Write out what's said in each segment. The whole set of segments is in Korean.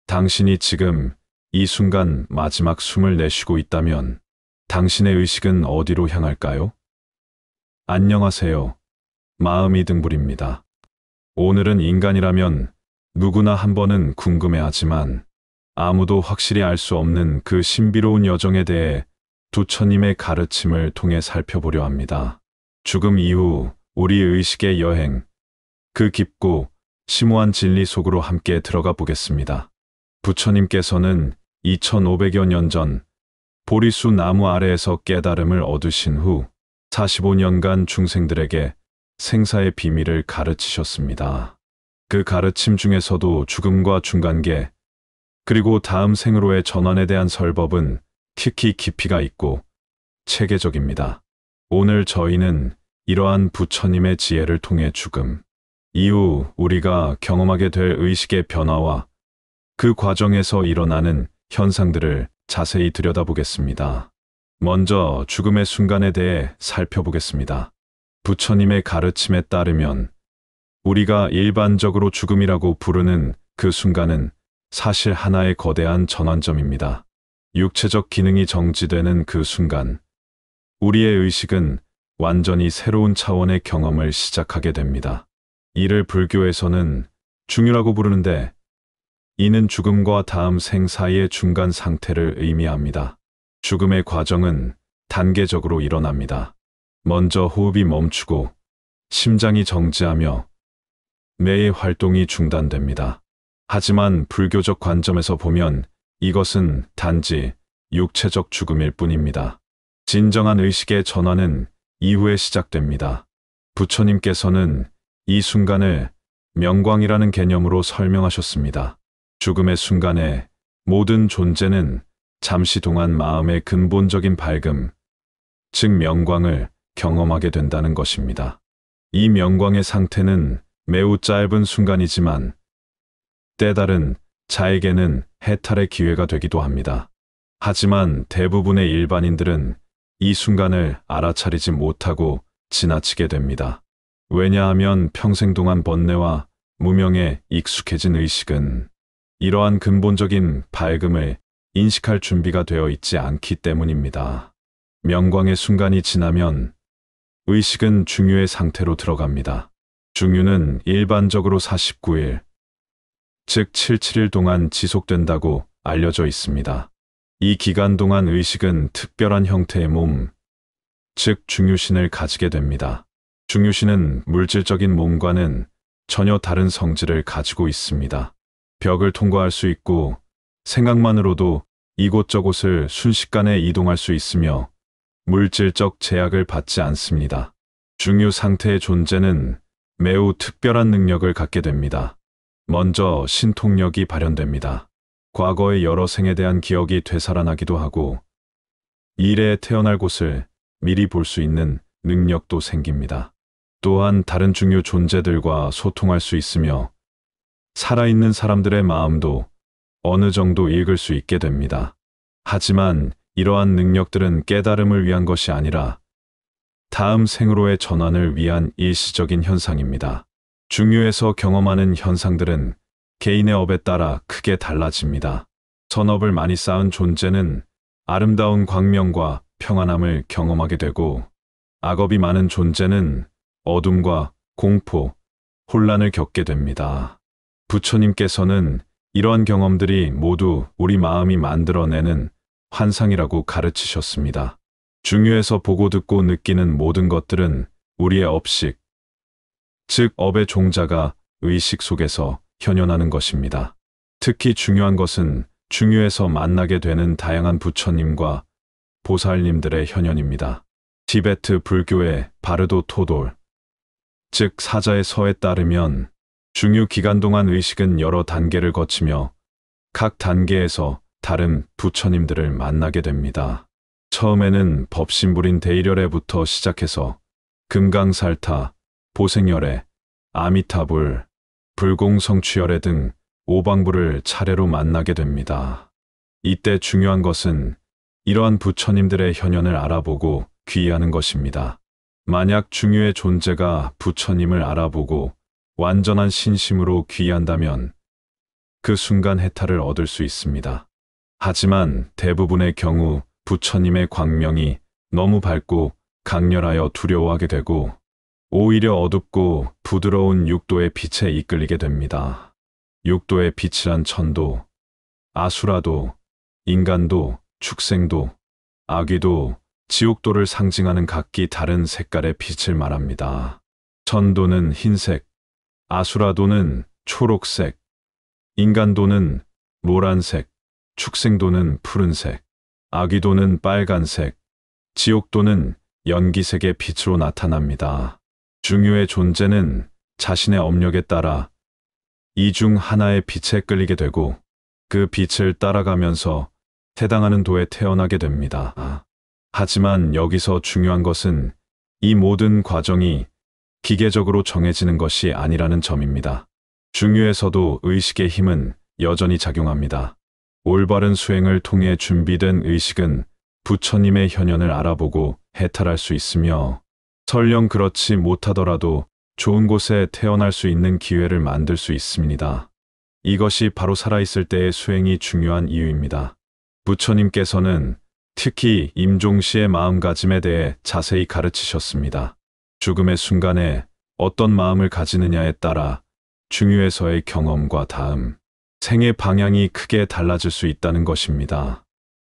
당신이 지금 이 순간 마지막 숨을 내쉬고 있다면 당신의 의식은 어디로 향할까요? 안녕하세요. 마음이 등불입니다. 오늘은 인간이라면 누구나 한 번은 궁금해하지만 아무도 확실히 알 수 없는 그 신비로운 여정에 대해 부처님의 가르침을 통해 살펴보려 합니다. 죽음 이후 우리 의식의 여행, 그 깊고 심오한 진리 속으로 함께 들어가 보겠습니다. 부처님께서는 2500여 년 전 보리수 나무 아래에서 깨달음을 얻으신 후 45년간 중생들에게 생사의 비밀을 가르치셨습니다. 그 가르침 중에서도 죽음과 중간계, 그리고 다음 생으로의 전환에 대한 설법은 특히 깊이가 있고 체계적입니다. 오늘 저희는 이러한 부처님의 지혜를 통해 죽음 이후 우리가 경험하게 될 의식의 변화와 그 과정에서 일어나는 현상들을 자세히 들여다보겠습니다. 먼저 죽음의 순간에 대해 살펴보겠습니다. 부처님의 가르침에 따르면 우리가 일반적으로 죽음이라고 부르는 그 순간은 사실 하나의 거대한 전환점입니다. 육체적 기능이 정지되는 그 순간, 우리의 의식은 완전히 새로운 차원의 경험을 시작하게 됩니다. 이를 불교에서는 중유라고 부르는데, 이는 죽음과 다음 생 사이의 중간 상태를 의미합니다. 죽음의 과정은 단계적으로 일어납니다. 먼저 호흡이 멈추고 심장이 정지하며 뇌의 활동이 중단됩니다. 하지만 불교적 관점에서 보면 이것은 단지 육체적 죽음일 뿐입니다. 진정한 의식의 전환은 이후에 시작됩니다. 부처님께서는 이 순간을 명광이라는 개념으로 설명하셨습니다. 죽음의 순간에 모든 존재는 잠시 동안 마음의 근본적인 밝음, 즉 명광을 경험하게 된다는 것입니다. 이 명광의 상태는 매우 짧은 순간이지만 때다른 자에게는 해탈의 기회가 되기도 합니다. 하지만 대부분의 일반인들은 이 순간을 알아차리지 못하고 지나치게 됩니다. 왜냐하면 평생 동안 번뇌와 무명에 익숙해진 의식은 이러한 근본적인 밝음을 인식할 준비가 되어 있지 않기 때문입니다. 명광의 순간이 지나면 의식은 중유의 상태로 들어갑니다. 중유는 일반적으로 49일, 즉 77일 동안 지속된다고 알려져 있습니다. 이 기간 동안 의식은 특별한 형태의 몸, 즉 중유신을 가지게 됩니다. 중유신은 물질적인 몸과는 전혀 다른 성질을 가지고 있습니다. 벽을 통과할 수 있고 생각만으로도 이곳저곳을 순식간에 이동할 수 있으며 물질적 제약을 받지 않습니다. 중유 상태의 존재는 매우 특별한 능력을 갖게 됩니다. 먼저 신통력이 발현됩니다. 과거의 여러 생에 대한 기억이 되살아나기도 하고 미래에 태어날 곳을 미리 볼 수 있는 능력도 생깁니다. 또한 다른 중유 존재들과 소통할 수 있으며 살아있는 사람들의 마음도 어느 정도 읽을 수 있게 됩니다. 하지만 이러한 능력들은 깨달음을 위한 것이 아니라 다음 생으로의 전환을 위한 일시적인 현상입니다. 중유에서 경험하는 현상들은 개인의 업에 따라 크게 달라집니다. 선업을 많이 쌓은 존재는 아름다운 광명과 평안함을 경험하게 되고 악업이 많은 존재는 어둠과 공포, 혼란을 겪게 됩니다. 부처님께서는 이러한 경험들이 모두 우리 마음이 만들어내는 환상이라고 가르치셨습니다. 중유에서 보고 듣고 느끼는 모든 것들은 우리의 업식, 즉 업의 종자가 의식 속에서 현현하는 것입니다. 특히 중요한 것은 중유에서 만나게 되는 다양한 부처님과 보살님들의 현현입니다. 티베트 불교의 바르도 토돌, 즉 사자의 서에 따르면 중유 기간 동안 의식은 여러 단계를 거치며 각 단계에서 다른 부처님들을 만나게 됩니다. 처음에는 법신불인 대일열애부터 시작해서 금강살타, 보생열애, 아미타불, 불공성취열애 등 오방불을 차례로 만나게 됩니다. 이때 중요한 것은 이러한 부처님들의 현현을 알아보고 귀의하는 것입니다. 만약 중유의 존재가 부처님을 알아보고 완전한 신심으로 귀의한다면 그 순간 해탈을 얻을 수 있습니다. 하지만 대부분의 경우 부처님의 광명이 너무 밝고 강렬하여 두려워하게 되고 오히려 어둡고 부드러운 육도의 빛에 이끌리게 됩니다. 육도의 빛이란 천도, 아수라도, 인간도, 축생도, 아귀도, 지옥도를 상징하는 각기 다른 색깔의 빛을 말합니다. 천도는 흰색, 아수라도는 초록색, 인간도는 노란색, 축생도는 푸른색, 아귀도는 빨간색, 지옥도는 연기색의 빛으로 나타납니다. 중유의 존재는 자신의 업력에 따라 이 중 하나의 빛에 끌리게 되고 그 빛을 따라가면서 해당하는 도에 태어나게 됩니다. 하지만 여기서 중요한 것은 이 모든 과정이 기계적으로 정해지는 것이 아니라는 점입니다. 중유에서도 의식의 힘은 여전히 작용합니다. 올바른 수행을 통해 준비된 의식은 부처님의 현현을 알아보고 해탈할 수 있으며 설령 그렇지 못하더라도 좋은 곳에 태어날 수 있는 기회를 만들 수 있습니다. 이것이 바로 살아있을 때의 수행이 중요한 이유입니다. 부처님께서는 특히 임종시의 마음가짐에 대해 자세히 가르치셨습니다. 죽음의 순간에 어떤 마음을 가지느냐에 따라 중유에서의 경험과 다음 생의 방향이 크게 달라질 수 있다는 것입니다.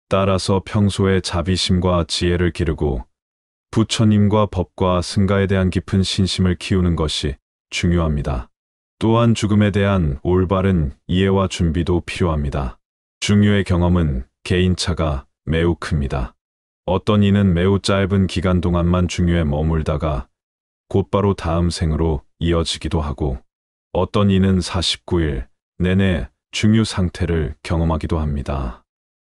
따라서 평소에 자비심과 지혜를 기르고 부처님과 법과 승가에 대한 깊은 신심을 키우는 것이 중요합니다. 또한 죽음에 대한 올바른 이해와 준비도 필요합니다. 중유의 경험은 개인차가 매우 큽니다. 어떤 이는 매우 짧은 기간 동안만 중유에 머물다가 곧바로 다음 생으로 이어지기도 하고 어떤 이는 49일 내내 중유 상태를 경험하기도 합니다.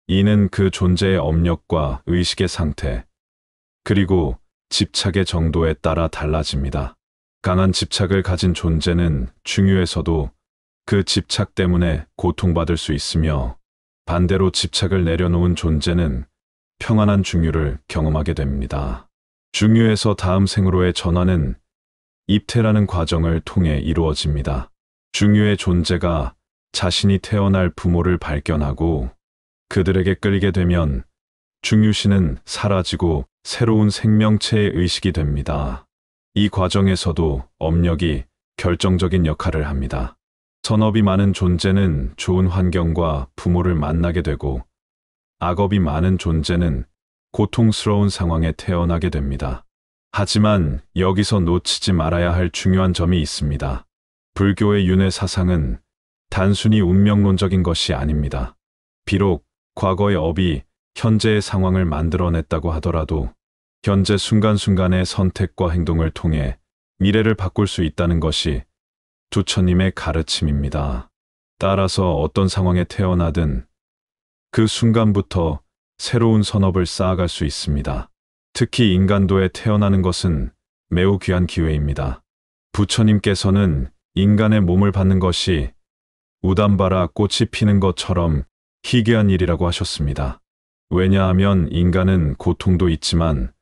이는 그 존재의 업력과 의식의 상태, 그리고 집착의 정도에 따라 달라집니다. 강한 집착을 가진 존재는 중유에서도 그 집착 때문에 고통받을 수 있으며 반대로 집착을 내려놓은 존재는 평안한 중유를 경험하게 됩니다. 중유에서 다음 생으로의 전환은 입퇴라는 과정을 통해 이루어집니다. 중유의 존재가 자신이 태어날 부모를 발견하고 그들에게 끌리게 되면 중유신은 사라지고 새로운 생명체의 의식이 됩니다. 이 과정에서도 업력이 결정적인 역할을 합니다. 선업이 많은 존재는 좋은 환경과 부모를 만나게 되고 악업이 많은 존재는 고통스러운 상황에 태어나게 됩니다. 하지만 여기서 놓치지 말아야 할 중요한 점이 있습니다. 불교의 윤회 사상은 단순히 운명론적인 것이 아닙니다. 비록 과거의 업이 현재의 상황을 만들어냈다고 하더라도 현재 순간순간의 선택과 행동을 통해 미래를 바꿀 수 있다는 것이 부처님의 가르침입니다. 따라서 어떤 상황에 태어나든 그 순간부터 새로운 선업을 쌓아갈 수 있습니다. 특히 인간도에 태어나는 것은 매우 귀한 기회입니다. 부처님께서는 인간의 몸을 받는 것이 우담바라 꽃이 피는 것처럼 희귀한 일이라고 하셨습니다. 왜냐하면 인간은 고통도 있지만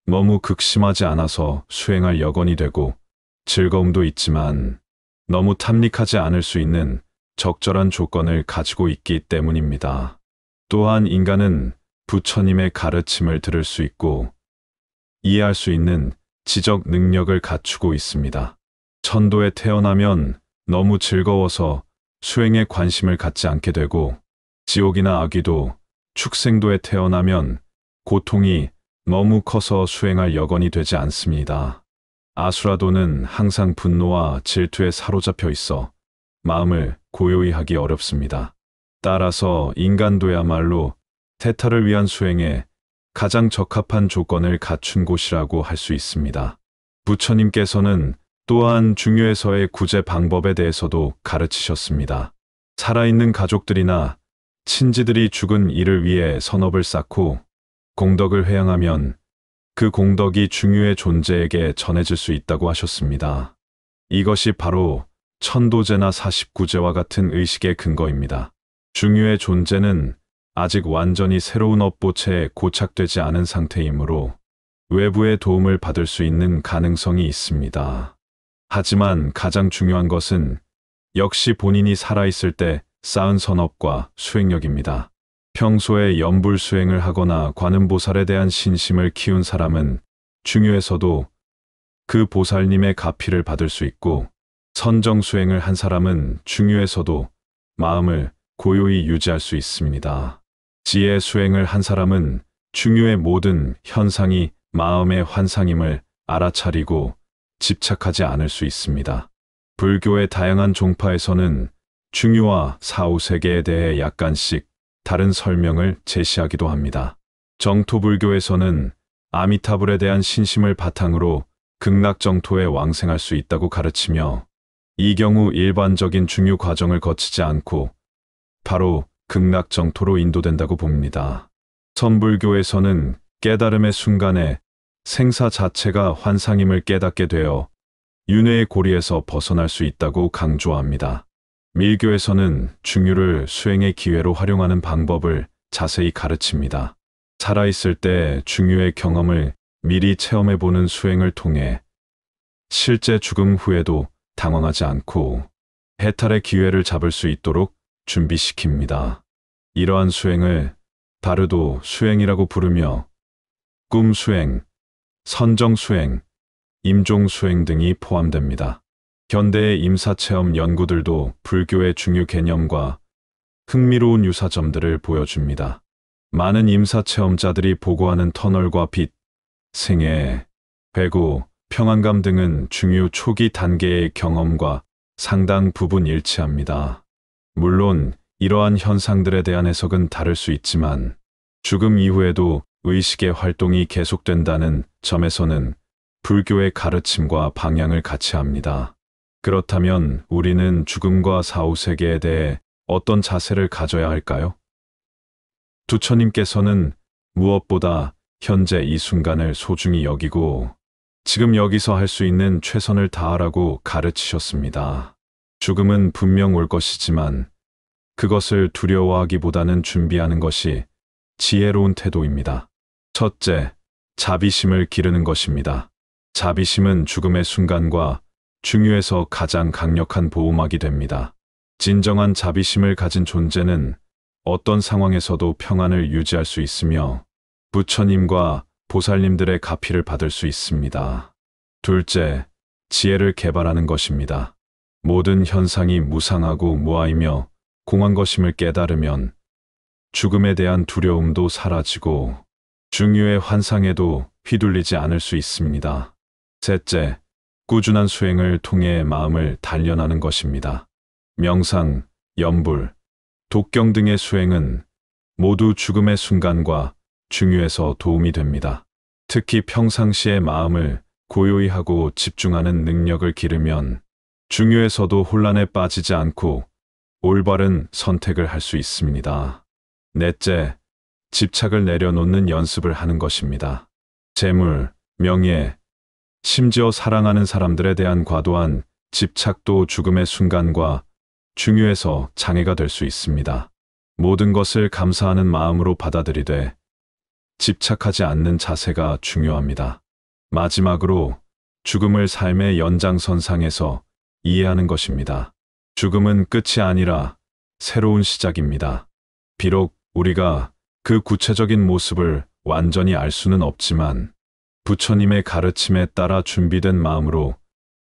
너무 극심하지 않아서 수행할 여건이 되고 즐거움도 있지만 너무 탐닉하지 않을 수 있는 적절한 조건을 가지고 있기 때문입니다. 또한 인간은 부처님의 가르침을 들을 수 있고 이해할 수 있는 지적 능력을 갖추고 있습니다. 천도에 태어나면 너무 즐거워서 수행에 관심을 갖지 않게 되고 지옥이나 아귀도, 축생도에 태어나면 고통이 너무 커서 수행할 여건이 되지 않습니다. 아수라도는 항상 분노와 질투에 사로잡혀 있어 마음을 고요히 하기 어렵습니다. 따라서 인간도야말로 태탈을 위한 수행에 가장 적합한 조건을 갖춘 곳이라고 할 수 있습니다. 부처님께서는 또한 중유에서의 구제 방법에 대해서도 가르치셨습니다. 살아있는 가족들이나 친지들이 죽은 이를 위해 선업을 쌓고 공덕을 회양하면 그 공덕이 중유의 존재에게 전해질 수 있다고 하셨습니다. 이것이 바로 천도제나 49제와 같은 의식의 근거입니다. 중유의 존재는 아직 완전히 새로운 업보체에 고착되지 않은 상태이므로 외부의 도움을 받을 수 있는 가능성이 있습니다. 하지만 가장 중요한 것은 역시 본인이 살아있을 때 쌓은 선업과 수행력입니다. 평소에 염불 수행을 하거나 관음보살에 대한 신심을 키운 사람은 중유에서도 그 보살님의 가피를 받을 수 있고, 선정 수행을 한 사람은 중유에서도 마음을 고요히 유지할 수 있습니다. 지혜 수행을 한 사람은 중유의 모든 현상이 마음의 환상임을 알아차리고 집착하지 않을 수 있습니다. 불교의 다양한 종파에서는 중유와 사후세계에 대해 약간씩 다른 설명을 제시하기도 합니다. 정토불교에서는 아미타불에 대한 신심을 바탕으로 극락정토에 왕생할 수 있다고 가르치며, 이 경우 일반적인 중유 과정을 거치지 않고 바로 극락정토로 인도된다고 봅니다. 선불교에서는 깨달음의 순간에 생사 자체가 환상임을 깨닫게 되어 윤회의 고리에서 벗어날 수 있다고 강조합니다. 밀교에서는 중유를 수행의 기회로 활용하는 방법을 자세히 가르칩니다. 살아있을 때 중유의 경험을 미리 체험해보는 수행을 통해 실제 죽음 후에도 당황하지 않고 해탈의 기회를 잡을 수 있도록 준비시킵니다. 이러한 수행을 바르도 수행이라고 부르며 꿈 수행, 선정 수행, 임종 수행 등이 포함됩니다. 현대의 임사체험 연구들도 불교의 중유 개념과 흥미로운 유사점들을 보여줍니다. 많은 임사체험자들이 보고하는 터널과 빛, 생애, 회고, 평안감 등은 중유 초기 단계의 경험과 상당 부분 일치합니다. 물론 이러한 현상들에 대한 해석은 다를 수 있지만, 죽음 이후에도 의식의 활동이 계속된다는 점에서는 불교의 가르침과 방향을 같이 합니다. 그렇다면 우리는 죽음과 사후세계에 대해 어떤 자세를 가져야 할까요? 부처님께서는 무엇보다 현재 이 순간을 소중히 여기고 지금 여기서 할 수 있는 최선을 다하라고 가르치셨습니다. 죽음은 분명 올 것이지만 그것을 두려워하기보다는 준비하는 것이 지혜로운 태도입니다. 첫째, 자비심을 기르는 것입니다. 자비심은 죽음의 순간과 중유에서 가장 강력한 보호막이 됩니다. 진정한 자비심을 가진 존재는 어떤 상황에서도 평안을 유지할 수 있으며 부처님과 보살님들의 가피를 받을 수 있습니다. 둘째, 지혜를 개발하는 것입니다. 모든 현상이 무상하고 무아이며 공한 것임을 깨달으면 죽음에 대한 두려움도 사라지고 중유의 환상에도 휘둘리지 않을 수 있습니다. 셋째, 꾸준한 수행을 통해 마음을 단련하는 것입니다. 명상, 염불, 독경 등의 수행은 모두 죽음의 순간과 중유에서 도움이 됩니다. 특히 평상시에 마음을 고요히 하고 집중하는 능력을 기르면 중유에서도 혼란에 빠지지 않고 올바른 선택을 할 수 있습니다. 넷째, 집착을 내려놓는 연습을 하는 것입니다. 재물, 명예, 심지어 사랑하는 사람들에 대한 과도한 집착도 죽음의 순간과 중유에서 장애가 될 수 있습니다. 모든 것을 감사하는 마음으로 받아들이되 집착하지 않는 자세가 중요합니다. 마지막으로 죽음을 삶의 연장선상에서 이해하는 것입니다. 죽음은 끝이 아니라 새로운 시작입니다. 비록 우리가 그 구체적인 모습을 완전히 알 수는 없지만 부처님의 가르침에 따라 준비된 마음으로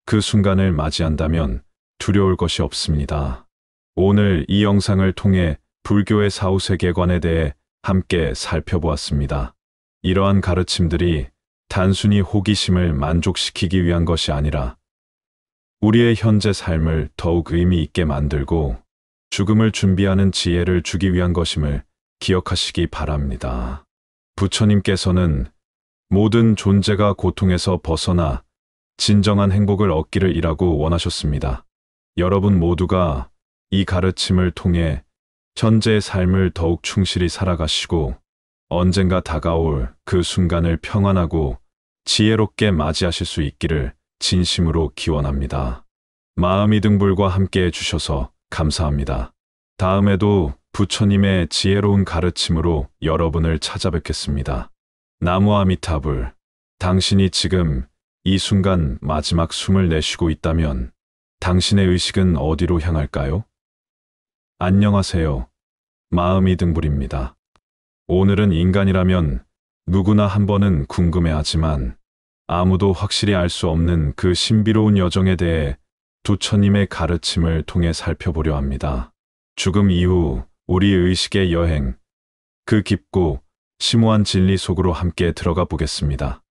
그 순간을 맞이한다면 두려울 것이 없습니다. 오늘 이 영상을 통해 불교의 사후세계관에 대해 함께 살펴보았습니다. 이러한 가르침들이 단순히 호기심을 만족시키기 위한 것이 아니라 우리의 현재 삶을 더욱 의미 있게 만들고 죽음을 준비하는 지혜를 주기 위한 것임을 기억하시기 바랍니다. 부처님께서는 모든 존재가 고통에서 벗어나 진정한 행복을 얻기를 원하셨습니다. 여러분 모두가 이 가르침을 통해 현재의 삶을 더욱 충실히 살아가시고 언젠가 다가올 그 순간을 평안하고 지혜롭게 맞이하실 수 있기를 진심으로 기원합니다. 마음이 등불과 함께 해주셔서 감사합니다. 다음에도 부처님의 지혜로운 가르침으로 여러분을 찾아뵙겠습니다. 나무 아미타불. 당신이 지금 이 순간 마지막 숨을 내쉬고 있다면 당신의 의식은 어디로 향할까요? 안녕하세요. 마음이 등불입니다. 오늘은 인간이라면 누구나 한 번은 궁금해하지만 아무도 확실히 알 수 없는 그 신비로운 여정에 대해 부처님의 가르침을 통해 살펴보려 합니다. 죽음 이후 우리 의식의 여행, 그 깊고 심오한 진리 속으로 함께 들어가 보겠습니다.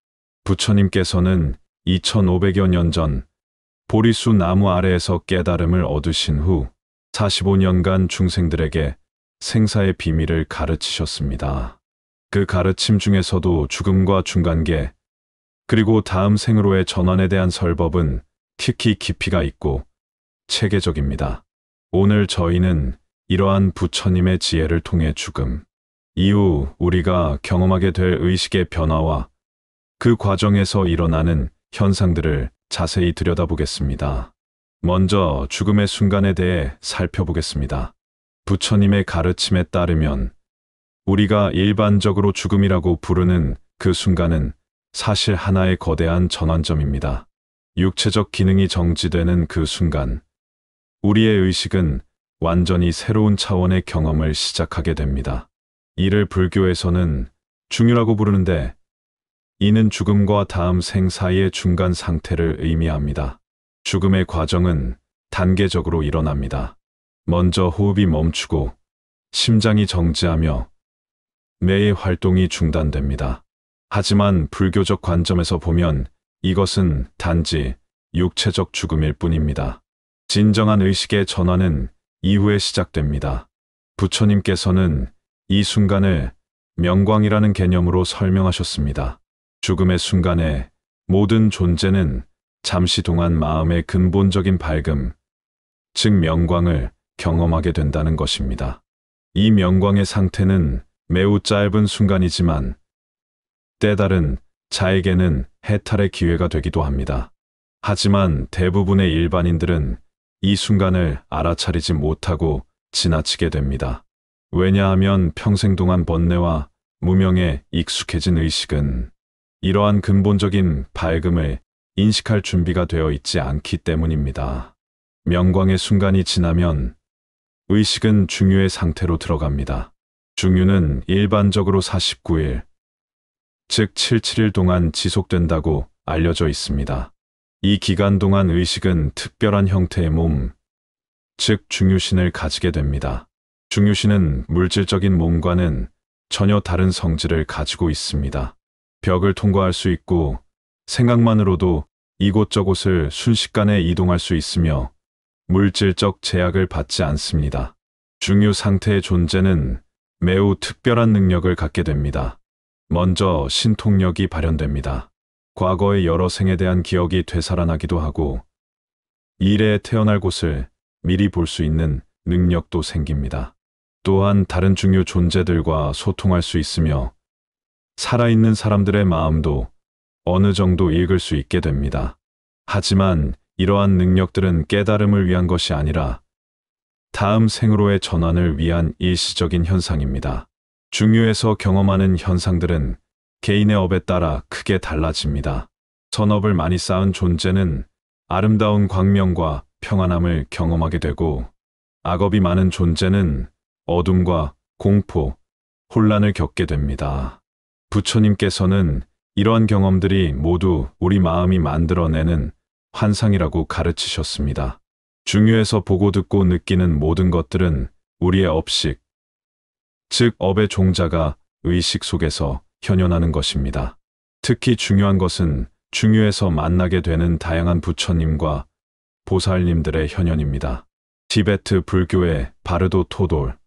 부처님께서는 2500여 년 전 보리수 나무 아래에서 깨달음을 얻으신 후 45년간 중생들에게 생사의 비밀을 가르치셨습니다. 그 가르침 중에서도 죽음과 중간계, 그리고 다음 생으로의 전환에 대한 설법은 특히 깊이가 있고 체계적입니다. 오늘 저희는 이러한 부처님의 지혜를 통해 죽음 이후 우리가 경험하게 될 의식의 변화와 그 과정에서 일어나는 현상들을 자세히 들여다보겠습니다. 먼저 죽음의 순간에 대해 살펴보겠습니다. 부처님의 가르침에 따르면 우리가 일반적으로 죽음이라고 부르는 그 순간은 사실 하나의 거대한 전환점입니다. 육체적 기능이 정지되는 그 순간, 우리의 의식은 완전히 새로운 차원의 경험을 시작하게 됩니다. 이를 불교에서는 중유라고 부르는데, 이는 죽음과 다음 생 사이의 중간 상태를 의미합니다. 죽음의 과정은 단계적으로 일어납니다. 먼저 호흡이 멈추고 심장이 정지하며 뇌의 활동이 중단됩니다. 하지만 불교적 관점에서 보면 이것은 단지 육체적 죽음일 뿐입니다. 진정한 의식의 전환은 이후에 시작됩니다. 부처님께서는 이 순간을 명광이라는 개념으로 설명하셨습니다. 죽음의 순간에 모든 존재는 잠시 동안 마음의 근본적인 밝음, 즉 명광을 경험하게 된다는 것입니다. 이 명광의 상태는 매우 짧은 순간이지만 때다른 자에게는 해탈의 기회가 되기도 합니다. 하지만 대부분의 일반인들은 이 순간을 알아차리지 못하고 지나치게 됩니다. 왜냐하면 평생 동안 번뇌와 무명에 익숙해진 의식은 이러한 근본적인 밝음을 인식할 준비가 되어 있지 않기 때문입니다. 명광의 순간이 지나면 의식은 중유의 상태로 들어갑니다. 중유는 일반적으로 49일, 즉 77일 동안 지속된다고 알려져 있습니다. 이 기간 동안 의식은 특별한 형태의 몸, 즉 중유신을 가지게 됩니다. 중유신은 물질적인 몸과는 전혀 다른 성질을 가지고 있습니다. 벽을 통과할 수 있고 생각만으로도 이곳저곳을 순식간에 이동할 수 있으며 물질적 제약을 받지 않습니다. 중유 상태의 존재는 매우 특별한 능력을 갖게 됩니다. 먼저 신통력이 발현됩니다. 과거의 여러 생에 대한 기억이 되살아나기도 하고 미래에 태어날 곳을 미리 볼 수 있는 능력도 생깁니다. 또한 다른 중유 존재들과 소통할 수 있으며 살아있는 사람들의 마음도 어느 정도 읽을 수 있게 됩니다. 하지만 이러한 능력들은 깨달음을 위한 것이 아니라 다음 생으로의 전환을 위한 일시적인 현상입니다. 중유에서 경험하는 현상들은 개인의 업에 따라 크게 달라집니다. 선업을 많이 쌓은 존재는 아름다운 광명과 평안함을 경험하게 되고 악업이 많은 존재는 어둠과 공포, 혼란을 겪게 됩니다. 부처님께서는 이러한 경험들이 모두 우리 마음이 만들어내는 환상이라고 가르치셨습니다. 중유에서 보고 듣고 느끼는 모든 것들은 우리의 업식, 즉 업의 종자가 의식 속에서 현현하는 것입니다. 특히 중요한 것은 중유에서 만나게 되는 다양한 부처님과 보살님들의 현현입니다. 티베트 불교의 바르도 토돌,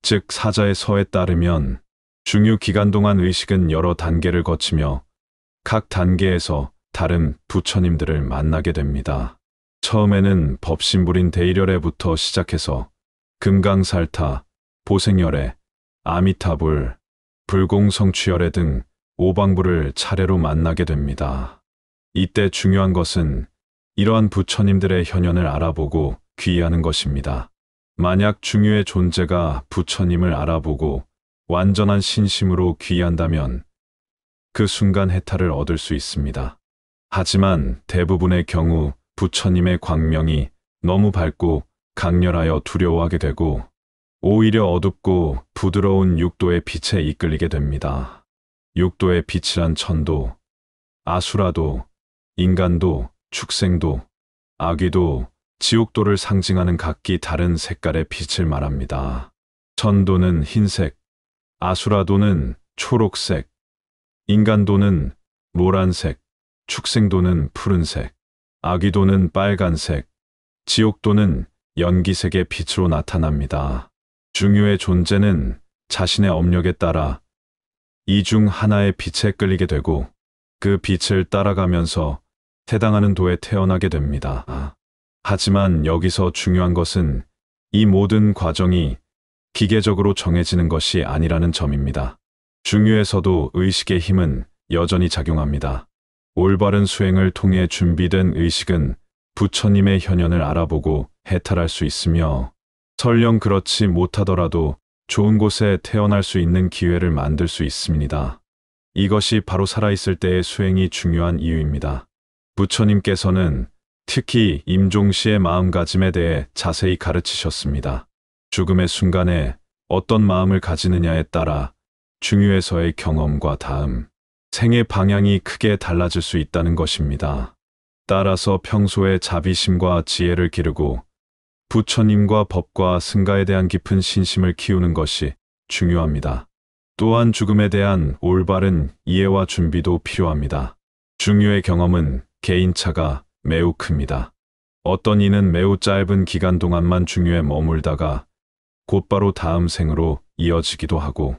즉 사자의 서에 따르면 중유 기간 동안 의식은 여러 단계를 거치며 각 단계에서 다른 부처님들을 만나게 됩니다. 처음에는 법신불인 대일열애부터 시작해서 금강살타, 보생열애, 아미타불, 불공성취열애 등 오방불을 차례로 만나게 됩니다. 이때 중요한 것은 이러한 부처님들의 현현을 알아보고 귀의하는 것입니다. 만약 중유의 존재가 부처님을 알아보고 완전한 신심으로 귀의한다면 그 순간 해탈을 얻을 수 있습니다. 하지만 대부분의 경우 부처님의 광명이 너무 밝고 강렬하여 두려워하게 되고 오히려 어둡고 부드러운 육도의 빛에 이끌리게 됩니다. 육도의 빛이란 천도, 아수라도, 인간도, 축생도, 아귀도, 지옥도를 상징하는 각기 다른 색깔의 빛을 말합니다. 천도는 흰색, 아수라도는 초록색, 인간도는 노란색, 축생도는 푸른색, 아귀도는 빨간색, 지옥도는 연기색의 빛으로 나타납니다. 중유의 존재는 자신의 업력에 따라 이 중 하나의 빛에 끌리게 되고 그 빛을 따라가면서 해당하는 도에 태어나게 됩니다. 하지만 여기서 중요한 것은 이 모든 과정이 기계적으로 정해지는 것이 아니라는 점입니다. 중유에서도 의식의 힘은 여전히 작용합니다. 올바른 수행을 통해 준비된 의식은 부처님의 현현을 알아보고 해탈할 수 있으며 설령 그렇지 못하더라도 좋은 곳에 태어날 수 있는 기회를 만들 수 있습니다. 이것이 바로 살아있을 때의 수행이 중요한 이유입니다. 부처님께서는 특히 임종시의 마음가짐에 대해 자세히 가르치셨습니다. 죽음의 순간에 어떤 마음을 가지느냐에 따라 중유에서의 경험과 다음 생의 방향이 크게 달라질 수 있다는 것입니다. 따라서 평소에 자비심과 지혜를 기르고 부처님과 법과 승가에 대한 깊은 신심을 키우는 것이 중요합니다. 또한 죽음에 대한 올바른 이해와 준비도 필요합니다. 중유의 경험은 개인차가 매우 큽니다. 어떤 이는 매우 짧은 기간 동안만 중유에 머물다가 곧바로 다음 생으로 이어지기도 하고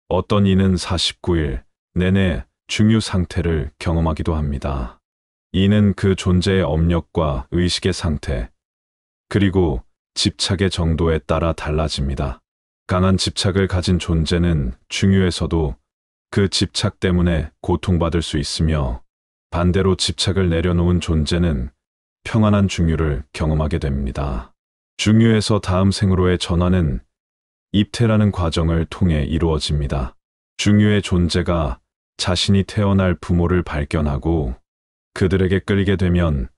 어떤 이는 49일 내내 중유 상태를 경험하기도 합니다. 이는 그 존재의 업력과 의식의 상태, 그리고 집착의 정도에 따라 달라집니다. 강한 집착을 가진 존재는 중유에서도 그 집착 때문에 고통받을 수 있으며 반대로 집착을 내려놓은 존재는 평안한 중유를 경험하게 됩니다. 중유에서 다음 생으로의 전환은 입퇴라는 과정을 통해 이루어집니다. 중유의 존재가 자신이 태어날 부모를 발견하고 그들에게 끌리게 되면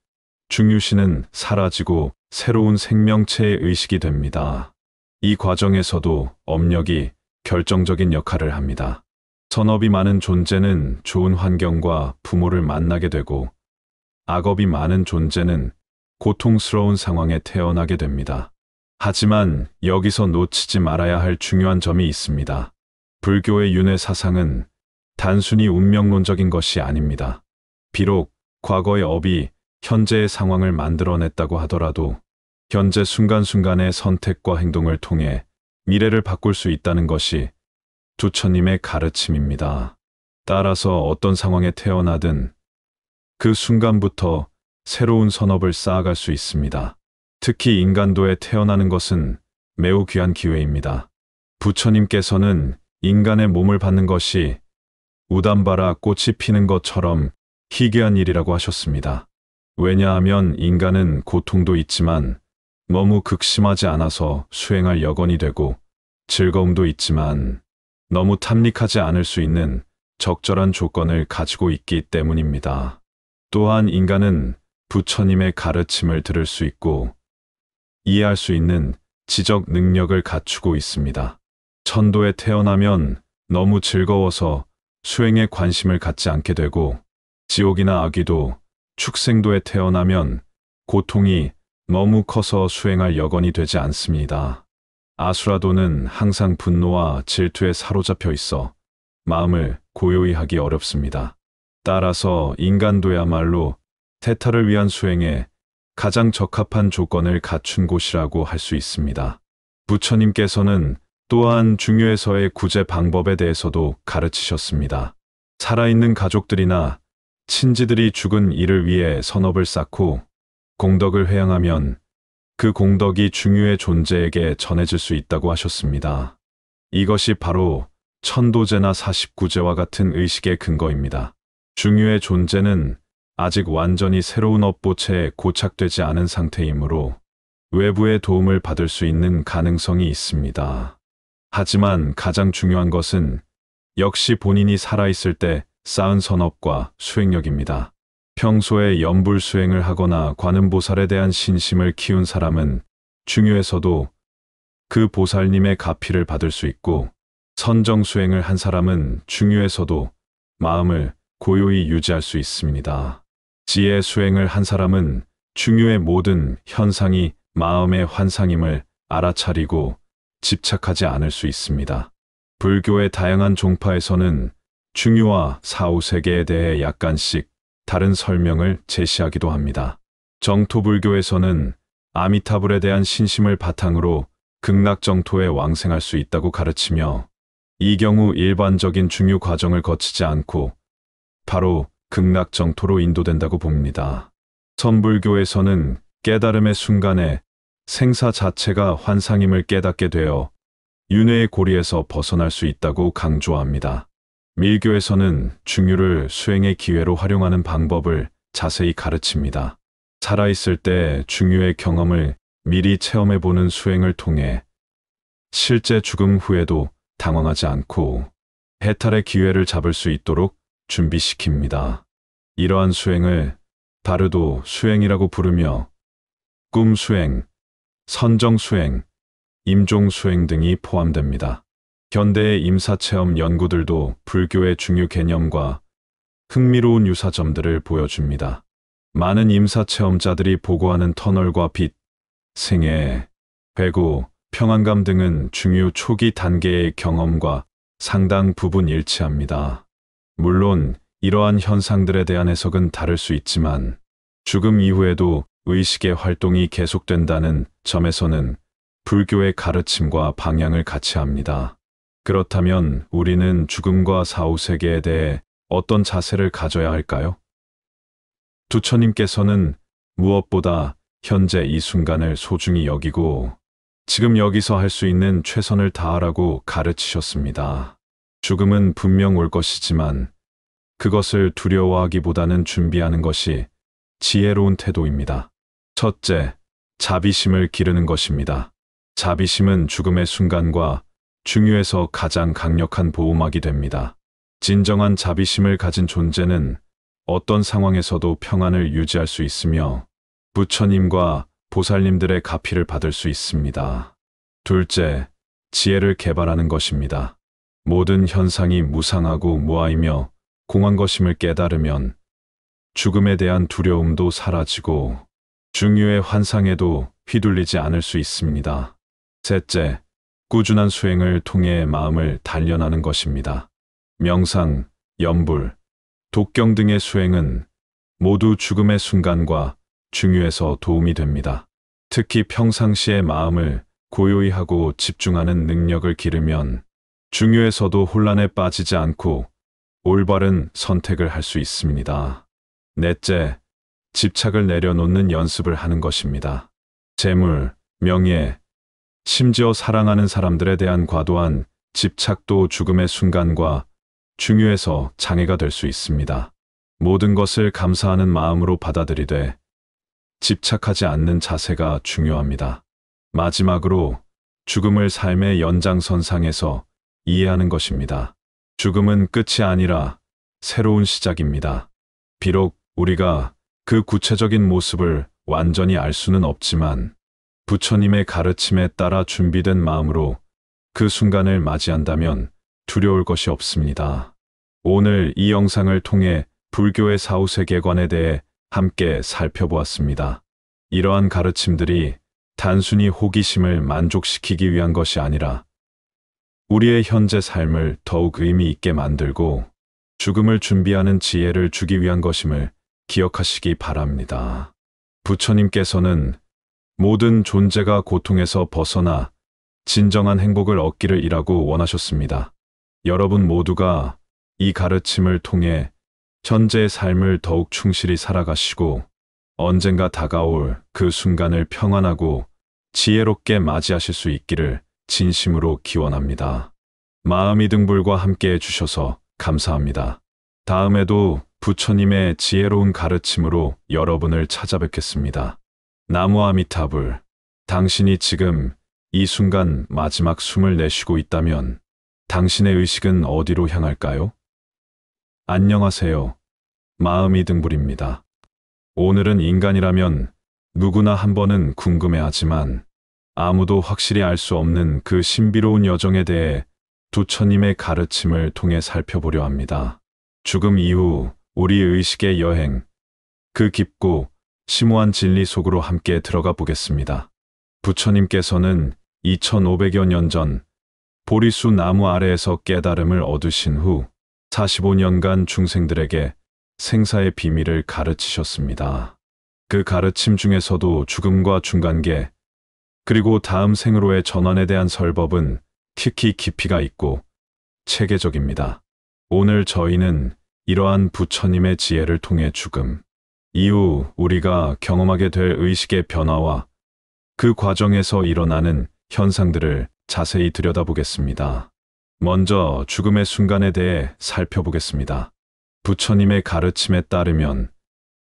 중유신은 사라지고 새로운 생명체의 의식이 됩니다. 이 과정에서도 업력이 결정적인 역할을 합니다. 선업이 많은 존재는 좋은 환경과 부모를 만나게 되고 악업이 많은 존재는 고통스러운 상황에 태어나게 됩니다. 하지만 여기서 놓치지 말아야 할 중요한 점이 있습니다. 불교의 윤회 사상은 단순히 운명론적인 것이 아닙니다. 비록 과거의 업이 현재의 상황을 만들어냈다고 하더라도 현재 순간순간의 선택과 행동을 통해 미래를 바꿀 수 있다는 것이 부처님의 가르침입니다. 따라서 어떤 상황에 태어나든 그 순간부터 새로운 선업을 쌓아갈 수 있습니다. 특히 인간도에 태어나는 것은 매우 귀한 기회입니다. 부처님께서는 인간의 몸을 받는 것이 우담바라 꽃이 피는 것처럼 희귀한 일이라고 하셨습니다. 왜냐하면 인간은 고통도 있지만 너무 극심하지 않아서 수행할 여건이 되고 즐거움도 있지만 너무 탐닉하지 않을 수 있는 적절한 조건을 가지고 있기 때문입니다. 또한 인간은 부처님의 가르침을 들을 수 있고 이해할 수 있는 지적 능력을 갖추고 있습니다. 천도에 태어나면 너무 즐거워서 수행에 관심을 갖지 않게 되고 지옥이나 아귀도, 축생도에 태어나면 고통이 너무 커서 수행할 여건이 되지 않습니다. 아수라도는 항상 분노와 질투에 사로잡혀 있어 마음을 고요히 하기 어렵습니다. 따라서 인간도야말로 태탈을 위한 수행에 가장 적합한 조건을 갖춘 곳이라고 할 수 있습니다. 부처님께서는 또한 중유에서의 구제 방법에 대해서도 가르치셨습니다. 살아있는 가족들이나 친지들이 죽은 이를 위해 선업을 쌓고 공덕을 회양하면 그 공덕이 중유의 존재에게 전해질 수 있다고 하셨습니다. 이것이 바로 천도제나 49제와 같은 의식의 근거입니다. 중유의 존재는 아직 완전히 새로운 업보체에 고착되지 않은 상태이므로 외부의 도움을 받을 수 있는 가능성이 있습니다. 하지만 가장 중요한 것은 역시 본인이 살아있을 때 쌓은 선업과 수행력입니다. 평소에 염불 수행을 하거나 관음보살에 대한 신심을 키운 사람은 중요해서도 그 보살님의 가피를 받을 수 있고, 선정수행을 한 사람은 중요해서도 마음을 고요히 유지할 수 있습니다. 지혜 수행을 한 사람은 중요의 모든 현상이 마음의 환상임을 알아차리고 집착하지 않을 수 있습니다. 불교의 다양한 종파에서는 중유와 사후세계에 대해 약간씩 다른 설명을 제시하기도 합니다. 정토불교에서는 아미타불에 대한 신심을 바탕으로 극락정토에 왕생할 수 있다고 가르치며, 이 경우 일반적인 중유 과정을 거치지 않고 바로 극락정토로 인도된다고 봅니다. 선불교에서는 깨달음의 순간에 생사 자체가 환상임을 깨닫게 되어 윤회의 고리에서 벗어날 수 있다고 강조합니다. 밀교에서는 중유를 수행의 기회로 활용하는 방법을 자세히 가르칩니다. 살아있을 때 중유의 경험을 미리 체험해보는 수행을 통해 실제 죽음 후에도 당황하지 않고 해탈의 기회를 잡을 수 있도록 준비시킵니다. 이러한 수행을 바르도 수행이라고 부르며 꿈 수행, 선정 수행, 임종 수행 등이 포함됩니다. 현대의 임사체험 연구들도 불교의 중유 개념과 흥미로운 유사점들을 보여줍니다. 많은 임사체험자들이 보고하는 터널과 빛, 생애, 회고, 평안감 등은 중유 초기 단계의 경험과 상당 부분 일치합니다. 물론 이러한 현상들에 대한 해석은 다를 수 있지만, 죽음 이후에도 의식의 활동이 계속된다는 점에서는 불교의 가르침과 방향을 같이 합니다. 그렇다면 우리는 죽음과 사후세계에 대해 어떤 자세를 가져야 할까요? 부처님께서는 무엇보다 현재 이 순간을 소중히 여기고 지금 여기서 할 수 있는 최선을 다하라고 가르치셨습니다. 죽음은 분명 올 것이지만 그것을 두려워하기보다는 준비하는 것이 지혜로운 태도입니다. 첫째, 자비심을 기르는 것입니다. 자비심은 죽음의 순간과 중유에서 가장 강력한 보호막이 됩니다. 진정한 자비심을 가진 존재는 어떤 상황에서도 평안을 유지할 수 있으며 부처님과 보살님들의 가피를 받을 수 있습니다. 둘째, 지혜를 개발하는 것입니다. 모든 현상이 무상하고 무아이며 공한 것임을 깨달으면 죽음에 대한 두려움도 사라지고 중유의 환상에도 휘둘리지 않을 수 있습니다. 셋째, 꾸준한 수행을 통해 마음을 단련하는 것입니다. 명상, 염불, 독경 등의 수행은 모두 죽음의 순간과 중유에서 도움이 됩니다. 특히 평상시에 마음을 고요히 하고 집중하는 능력을 기르면 중유에서도 혼란에 빠지지 않고 올바른 선택을 할 수 있습니다. 넷째, 집착을 내려놓는 연습을 하는 것입니다. 재물, 명예, 심지어 사랑하는 사람들에 대한 과도한 집착도 죽음의 순간과 중유에서 장애가 될 수 있습니다. 모든 것을 감사하는 마음으로 받아들이되 집착하지 않는 자세가 중요합니다. 마지막으로 죽음을 삶의 연장선상에서 이해하는 것입니다. 죽음은 끝이 아니라 새로운 시작입니다. 비록 우리가 그 구체적인 모습을 완전히 알 수는 없지만 부처님의 가르침에 따라 준비된 마음으로 그 순간을 맞이한다면 두려울 것이 없습니다. 오늘 이 영상을 통해 불교의 사후세계관에 대해 함께 살펴보았습니다. 이러한 가르침들이 단순히 호기심을 만족시키기 위한 것이 아니라 우리의 현재 삶을 더욱 의미 있게 만들고 죽음을 준비하는 지혜를 주기 위한 것임을 기억하시기 바랍니다. 부처님께서는 모든 존재가 고통에서 벗어나 진정한 행복을 얻기를 이라고 원하셨습니다. 여러분 모두가 이 가르침을 통해 현재의 삶을 더욱 충실히 살아가시고 언젠가 다가올 그 순간을 평안하고 지혜롭게 맞이하실 수 있기를 진심으로 기원합니다. 마음이 등불과 함께 해주셔서 감사합니다. 다음에도 부처님의 지혜로운 가르침으로 여러분을 찾아뵙겠습니다. 나무 아미타불. 당신이 지금 이 순간 마지막 숨을 내쉬고 있다면 당신의 의식은 어디로 향할까요? 안녕하세요. 마음이 등불입니다. 오늘은 인간이라면 누구나 한 번은 궁금해하지만 아무도 확실히 알 수 없는 그 신비로운 여정에 대해 부처님의 가르침을 통해 살펴보려 합니다. 죽음 이후 우리 의식의 여행, 그 깊고 심오한 진리 속으로 함께 들어가 보겠습니다. 부처님께서는 2500여 년 전 보리수 나무 아래에서 깨달음을 얻으신 후 45년간 중생들에게 생사의 비밀을 가르치셨습니다. 그 가르침 중에서도 죽음과 중간계, 그리고 다음 생으로의 전환에 대한 설법은 특히 깊이가 있고 체계적입니다. 오늘 저희는 이러한 부처님의 지혜를 통해 죽음 이후 우리가 경험하게 될 의식의 변화와 그 과정에서 일어나는 현상들을 자세히 들여다보겠습니다. 먼저 죽음의 순간에 대해 살펴보겠습니다. 부처님의 가르침에 따르면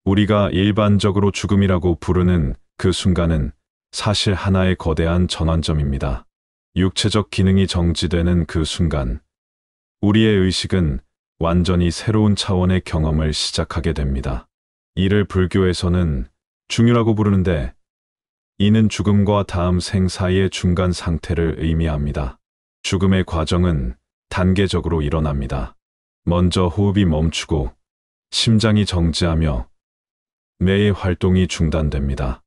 우리가 일반적으로 죽음이라고 부르는 그 순간은 사실 하나의 거대한 전환점입니다. 육체적 기능이 정지되는 그 순간, 우리의 의식은 완전히 새로운 차원의 경험을 시작하게 됩니다. 이를 불교에서는 중유라고 부르는데, 이는 죽음과 다음 생 사이의 중간 상태를 의미합니다. 죽음의 과정은 단계적으로 일어납니다. 먼저 호흡이 멈추고 심장이 정지하며 뇌의 활동이 중단됩니다.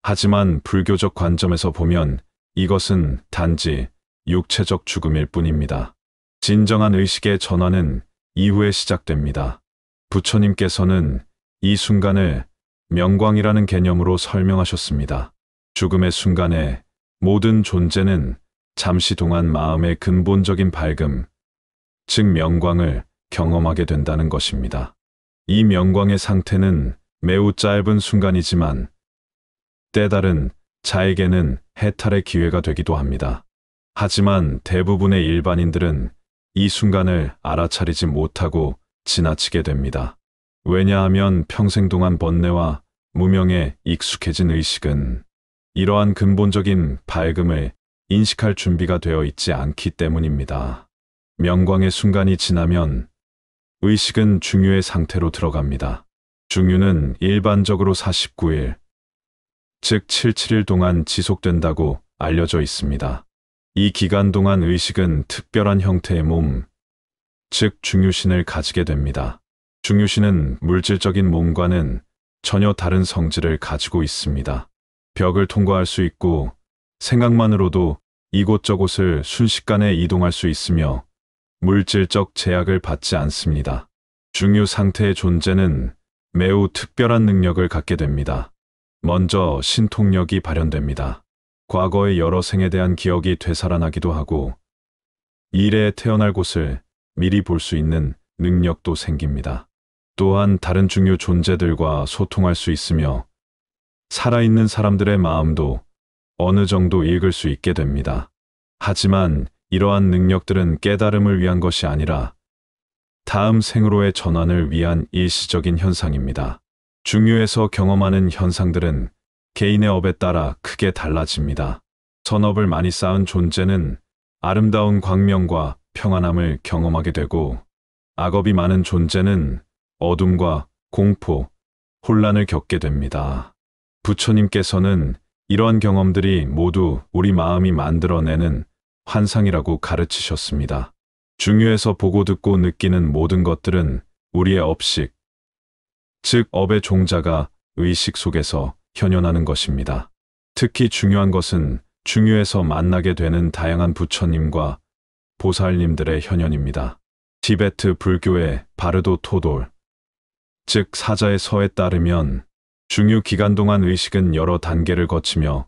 하지만 불교적 관점에서 보면 이것은 단지 육체적 죽음일 뿐입니다. 진정한 의식의 전환은 이후에 시작됩니다. 부처님께서는 이 순간을 명광이라는 개념으로 설명하셨습니다. 죽음의 순간에 모든 존재는 잠시 동안 마음의 근본적인 밝음, 즉 명광을 경험하게 된다는 것입니다. 이 명광의 상태는 매우 짧은 순간이지만 때다른 자에게는 해탈의 기회가 되기도 합니다. 하지만 대부분의 일반인들은 이 순간을 알아차리지 못하고 지나치게 됩니다. 왜냐하면 평생 동안 번뇌와 무명에 익숙해진 의식은 이러한 근본적인 밝음을 인식할 준비가 되어 있지 않기 때문입니다. 명광의 순간이 지나면 의식은 중유의 상태로 들어갑니다. 중유는 일반적으로 49일, 즉 77일 동안 지속된다고 알려져 있습니다. 이 기간 동안 의식은 특별한 형태의 몸, 즉 중유신을 가지게 됩니다. 중유신은 물질적인 몸과는 전혀 다른 성질을 가지고 있습니다. 벽을 통과할 수 있고 생각만으로도 이곳저곳을 순식간에 이동할 수 있으며 물질적 제약을 받지 않습니다. 중유 상태의 존재는 매우 특별한 능력을 갖게 됩니다. 먼저 신통력이 발현됩니다. 과거의 여러 생에 대한 기억이 되살아나기도 하고 미래에 태어날 곳을 미리 볼 수 있는 능력도 생깁니다. 또한 다른 중유 존재들과 소통할 수 있으며 살아있는 사람들의 마음도 어느 정도 읽을 수 있게 됩니다. 하지만 이러한 능력들은 깨달음을 위한 것이 아니라 다음 생으로의 전환을 위한 일시적인 현상입니다. 중유에서 경험하는 현상들은 개인의 업에 따라 크게 달라집니다. 선업을 많이 쌓은 존재는 아름다운 광명과 평안함을 경험하게 되고 악업이 많은 존재는 어둠과 공포, 혼란을 겪게 됩니다. 부처님께서는 이러한 경험들이 모두 우리 마음이 만들어내는 환상이라고 가르치셨습니다. 중유에서 보고 듣고 느끼는 모든 것들은 우리의 업식, 즉 업의 종자가 의식 속에서 현현하는 것입니다. 특히 중요한 것은 중유에서 만나게 되는 다양한 부처님과 보살님들의 현현입니다. 티베트 불교의 바르도 토돌, 즉 사자의 서에 따르면 중유 기간 동안 의식은 여러 단계를 거치며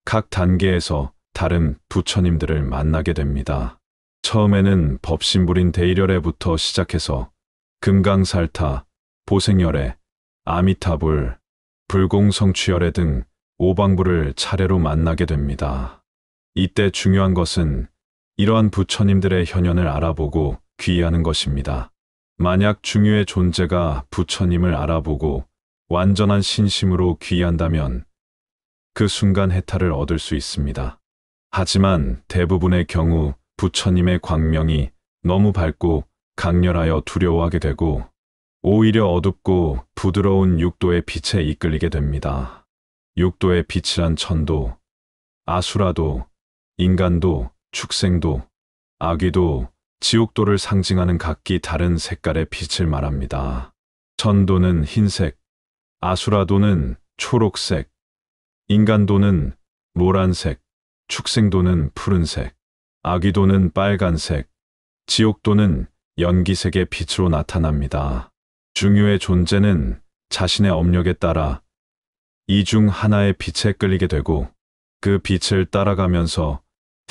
각 단계에서 다른 부처님들을 만나게 됩니다. 처음에는 법신불인 대일열애부터 시작해서 금강살타, 보생열애, 아미타불, 불공성취열애 등 오방불을 차례로 만나게 됩니다. 이때 중요한 것은 이러한 부처님들의 현현을 알아보고 귀의하는 것입니다. 만약 중유의 존재가 부처님을 알아보고 완전한 신심으로 귀의한다면 그 순간 해탈을 얻을 수 있습니다. 하지만 대부분의 경우 부처님의 광명이 너무 밝고 강렬하여 두려워하게 되고 오히려 어둡고 부드러운 육도의 빛에 이끌리게 됩니다. 육도의 빛이란 천도, 아수라도, 인간도, 축생도, 아귀도, 지옥도를 상징하는 각기 다른 색깔의 빛을 말합니다. 천도는 흰색, 아수라도는 초록색, 인간도는 노란색, 축생도는 푸른색, 아귀도는 빨간색, 지옥도는 연기색의 빛으로 나타납니다. 중유의 존재는 자신의 업력에 따라 이 중 하나의 빛에 끌리게 되고 그 빛을 따라가면서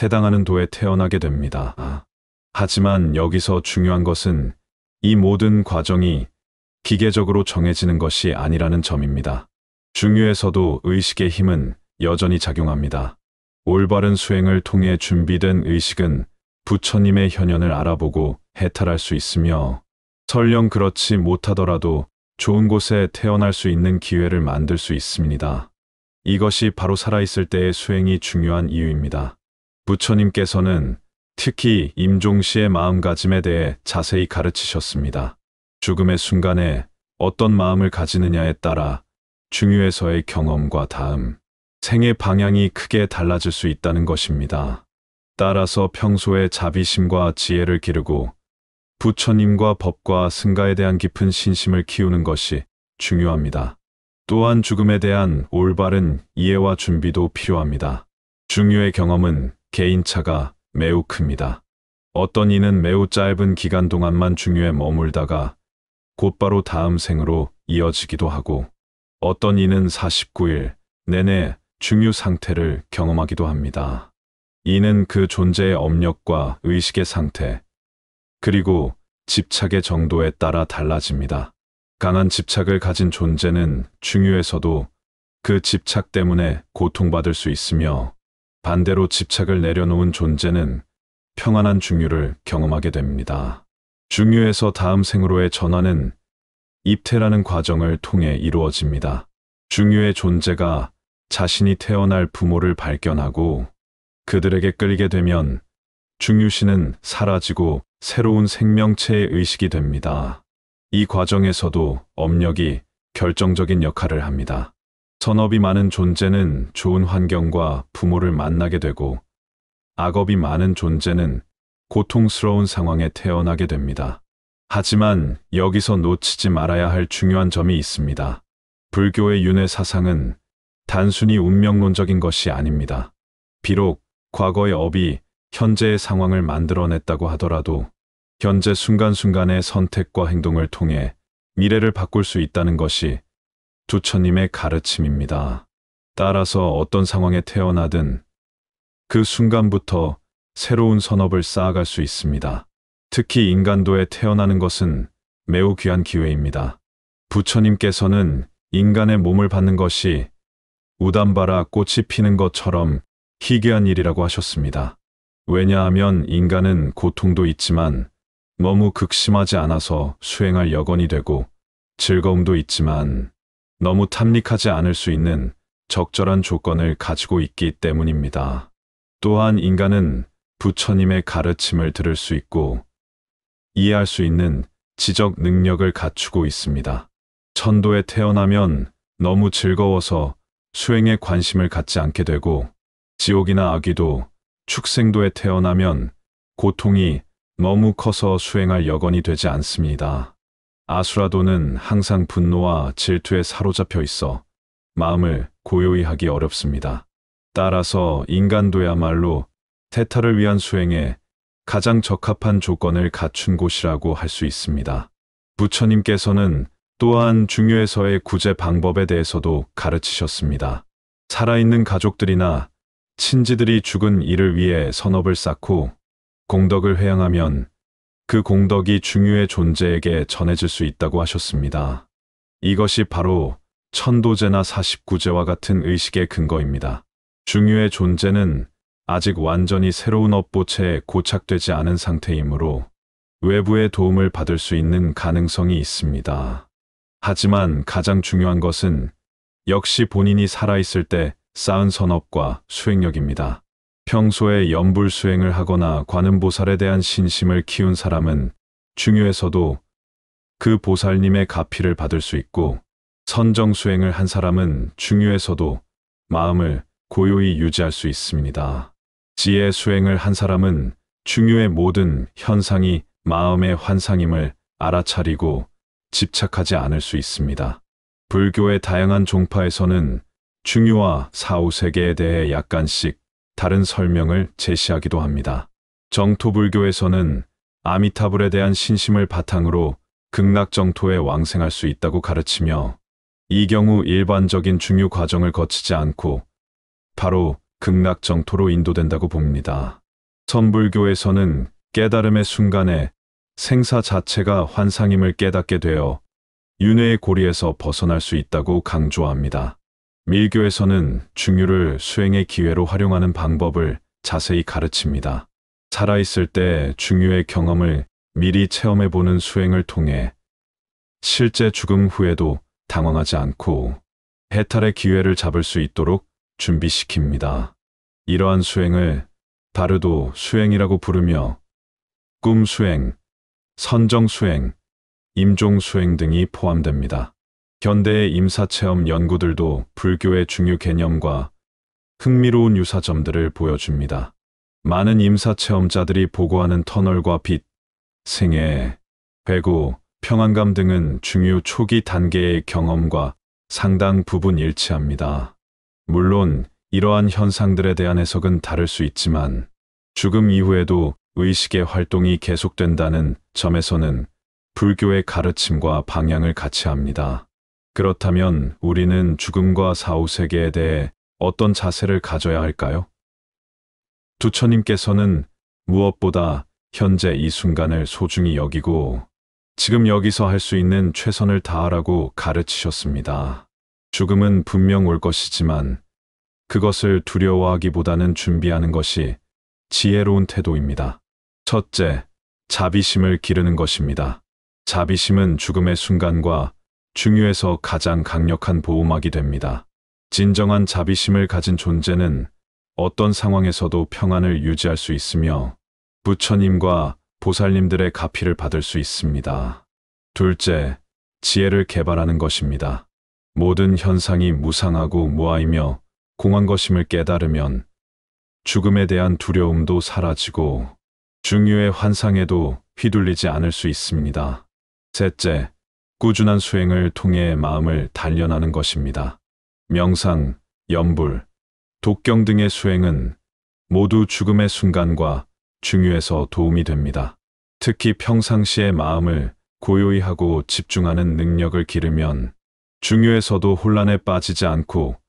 해당하는 도에 태어나게 됩니다. 하지만 여기서 중요한 것은 이 모든 과정이 기계적으로 정해지는 것이 아니라는 점입니다. 중유에서도 의식의 힘은 여전히 작용합니다. 올바른 수행을 통해 준비된 의식은 부처님의 현현을 알아보고 해탈할 수 있으며 설령 그렇지 못하더라도 좋은 곳에 태어날 수 있는 기회를 만들 수 있습니다. 이것이 바로 살아있을 때의 수행이 중요한 이유입니다. 부처님께서는 특히 임종시의 마음가짐에 대해 자세히 가르치셨습니다. 죽음의 순간에 어떤 마음을 가지느냐에 따라 중유에서의 경험과 다음 생의 방향이 크게 달라질 수 있다는 것입니다. 따라서 평소에 자비심과 지혜를 기르고 부처님과 법과 승가에 대한 깊은 신심을 키우는 것이 중요합니다. 또한 죽음에 대한 올바른 이해와 준비도 필요합니다. 중유의 경험은 개인차가 매우 큽니다. 어떤 이는 매우 짧은 기간 동안만 중유에 머물다가 곧바로 다음 생으로 이어지기도 하고 어떤 이는 49일 내내 중유 상태를 경험하기도 합니다. 이는 그 존재의 업력과 의식의 상태, 그리고 집착의 정도에 따라 달라집니다. 강한 집착을 가진 존재는 중유에서도 그 집착 때문에 고통받을 수 있으며 반대로 집착을 내려놓은 존재는 평안한 중유를 경험하게 됩니다. 중유에서 다음 생으로의 전환은 입퇴라는 과정을 통해 이루어집니다. 중유의 존재가 자신이 태어날 부모를 발견하고 그들에게 끌리게 되면 중유신은 사라지고 새로운 생명체의 의식이 됩니다. 이 과정에서도 업력이 결정적인 역할을 합니다. 선업이 많은 존재는 좋은 환경과 부모를 만나게 되고 악업이 많은 존재는 고통스러운 상황에 태어나게 됩니다. 하지만 여기서 놓치지 말아야 할 중요한 점이 있습니다. 불교의 윤회 사상은 단순히 운명론적인 것이 아닙니다. 비록 과거의 업이 현재의 상황을 만들어냈다고 하더라도 현재 순간순간의 선택과 행동을 통해 미래를 바꿀 수 있다는 것이 부처님의 가르침입니다. 따라서 어떤 상황에 태어나든 그 순간부터 새로운 선업을 쌓아갈 수 있습니다. 특히 인간도에 태어나는 것은 매우 귀한 기회입니다. 부처님께서는 인간의 몸을 받는 것이 우담바라 꽃이 피는 것처럼 희귀한 일이라고 하셨습니다. 왜냐하면 인간은 고통도 있지만 너무 극심하지 않아서 수행할 여건이 되고 즐거움도 있지만 너무 탐닉하지 않을 수 있는 적절한 조건을 가지고 있기 때문입니다. 또한 인간은 부처님의 가르침을 들을 수 있고 이해할 수 있는 지적 능력을 갖추고 있습니다. 천도에 태어나면 너무 즐거워서 수행에 관심을 갖지 않게 되고 지옥이나 아귀도, 축생도에 태어나면 고통이 너무 커서 수행할 여건이 되지 않습니다. 아수라도는 항상 분노와 질투에 사로잡혀 있어 마음을 고요히 하기 어렵습니다. 따라서 인간도야말로 태탈을 위한 수행에 가장 적합한 조건을 갖춘 곳이라고 할 수 있습니다. 부처님께서는 또한 중유에서의 구제 방법에 대해서도 가르치셨습니다. 살아있는 가족들이나 친지들이 죽은 이를 위해 선업을 쌓고 공덕을 회양하면 그 공덕이 중유의 존재에게 전해질 수 있다고 하셨습니다. 이것이 바로 천도제나 49제와 같은 의식의 근거입니다. 중유의 존재는 아직 완전히 새로운 업보체에 고착되지 않은 상태이므로 외부의 도움을 받을 수 있는 가능성이 있습니다. 하지만 가장 중요한 것은 역시 본인이 살아있을 때 쌓은 선업과 수행력입니다. 평소에 염불 수행을 하거나 관음보살에 대한 신심을 키운 사람은 중유에서도 그 보살님의 가피를 받을 수 있고 선정 수행을 한 사람은 중유에서도 마음을 고요히 유지할 수 있습니다. 지혜 수행을 한 사람은 중유의 모든 현상이 마음의 환상임을 알아차리고 집착하지 않을 수 있습니다. 불교의 다양한 종파에서는 중유와 사후세계에 대해 약간씩 다른 설명을 제시하기도 합니다. 정토불교에서는 아미타불에 대한 신심을 바탕으로 극락정토에 왕생할 수 있다고 가르치며 이 경우 일반적인 중유 과정을 거치지 않고 바로 극락정토로 인도된다고 봅니다. 선불교에서는 깨달음의 순간에 생사 자체가 환상임을 깨닫게 되어 윤회의 고리에서 벗어날 수 있다고 강조합니다. 밀교에서는 중유를 수행의 기회로 활용하는 방법을 자세히 가르칩니다. 살아있을 때 중유의 경험을 미리 체험해보는 수행을 통해 실제 죽음 후에도 당황하지 않고 해탈의 기회를 잡을 수 있도록 준비시킵니다. 이러한 수행을 바르도 수행이라고 부르며 꿈 수행, 선정 수행, 임종 수행 등이 포함됩니다. 현대의 임사체험 연구들도 불교의 중유 개념과 흥미로운 유사점들을 보여줍니다. 많은 임사체험자들이 보고하는 터널과 빛, 생애, 회고, 평안감 등은 중유 초기 단계의 경험과 상당 부분 일치합니다. 물론 이러한 현상들에 대한 해석은 다를 수 있지만 죽음 이후에도 의식의 활동이 계속된다는 점에서는 불교의 가르침과 방향을 같이 합니다. 그렇다면 우리는 죽음과 사후세계에 대해 어떤 자세를 가져야 할까요? 부처님께서는 무엇보다 현재 이 순간을 소중히 여기고 지금 여기서 할 수 있는 최선을 다하라고 가르치셨습니다. 죽음은 분명 올 것이지만 그것을 두려워하기보다는 준비하는 것이 지혜로운 태도입니다. 첫째, 자비심을 기르는 것입니다. 자비심은 죽음의 순간과 중유에서 가장 강력한 보호막이 됩니다. 진정한 자비심을 가진 존재는 어떤 상황에서도 평안을 유지할 수 있으며 부처님과 보살님들의 가피를 받을 수 있습니다. 둘째, 지혜를 개발하는 것입니다. 모든 현상이 무상하고 무아이며 공한 것임을 깨달으면 죽음에 대한 두려움도 사라지고 중유의 환상에도 휘둘리지 않을 수 있습니다. 셋째, 꾸준한 수행을 통해 마음을 단련하는 것입니다. 명상, 염불, 독경 등의 수행은 모두 죽음의 순간과 중유에서 도움이 됩니다. 특히 평상시에 마음을 고요히 하고 집중하는 능력을 기르면 중유에서도 혼란에 빠지지 않고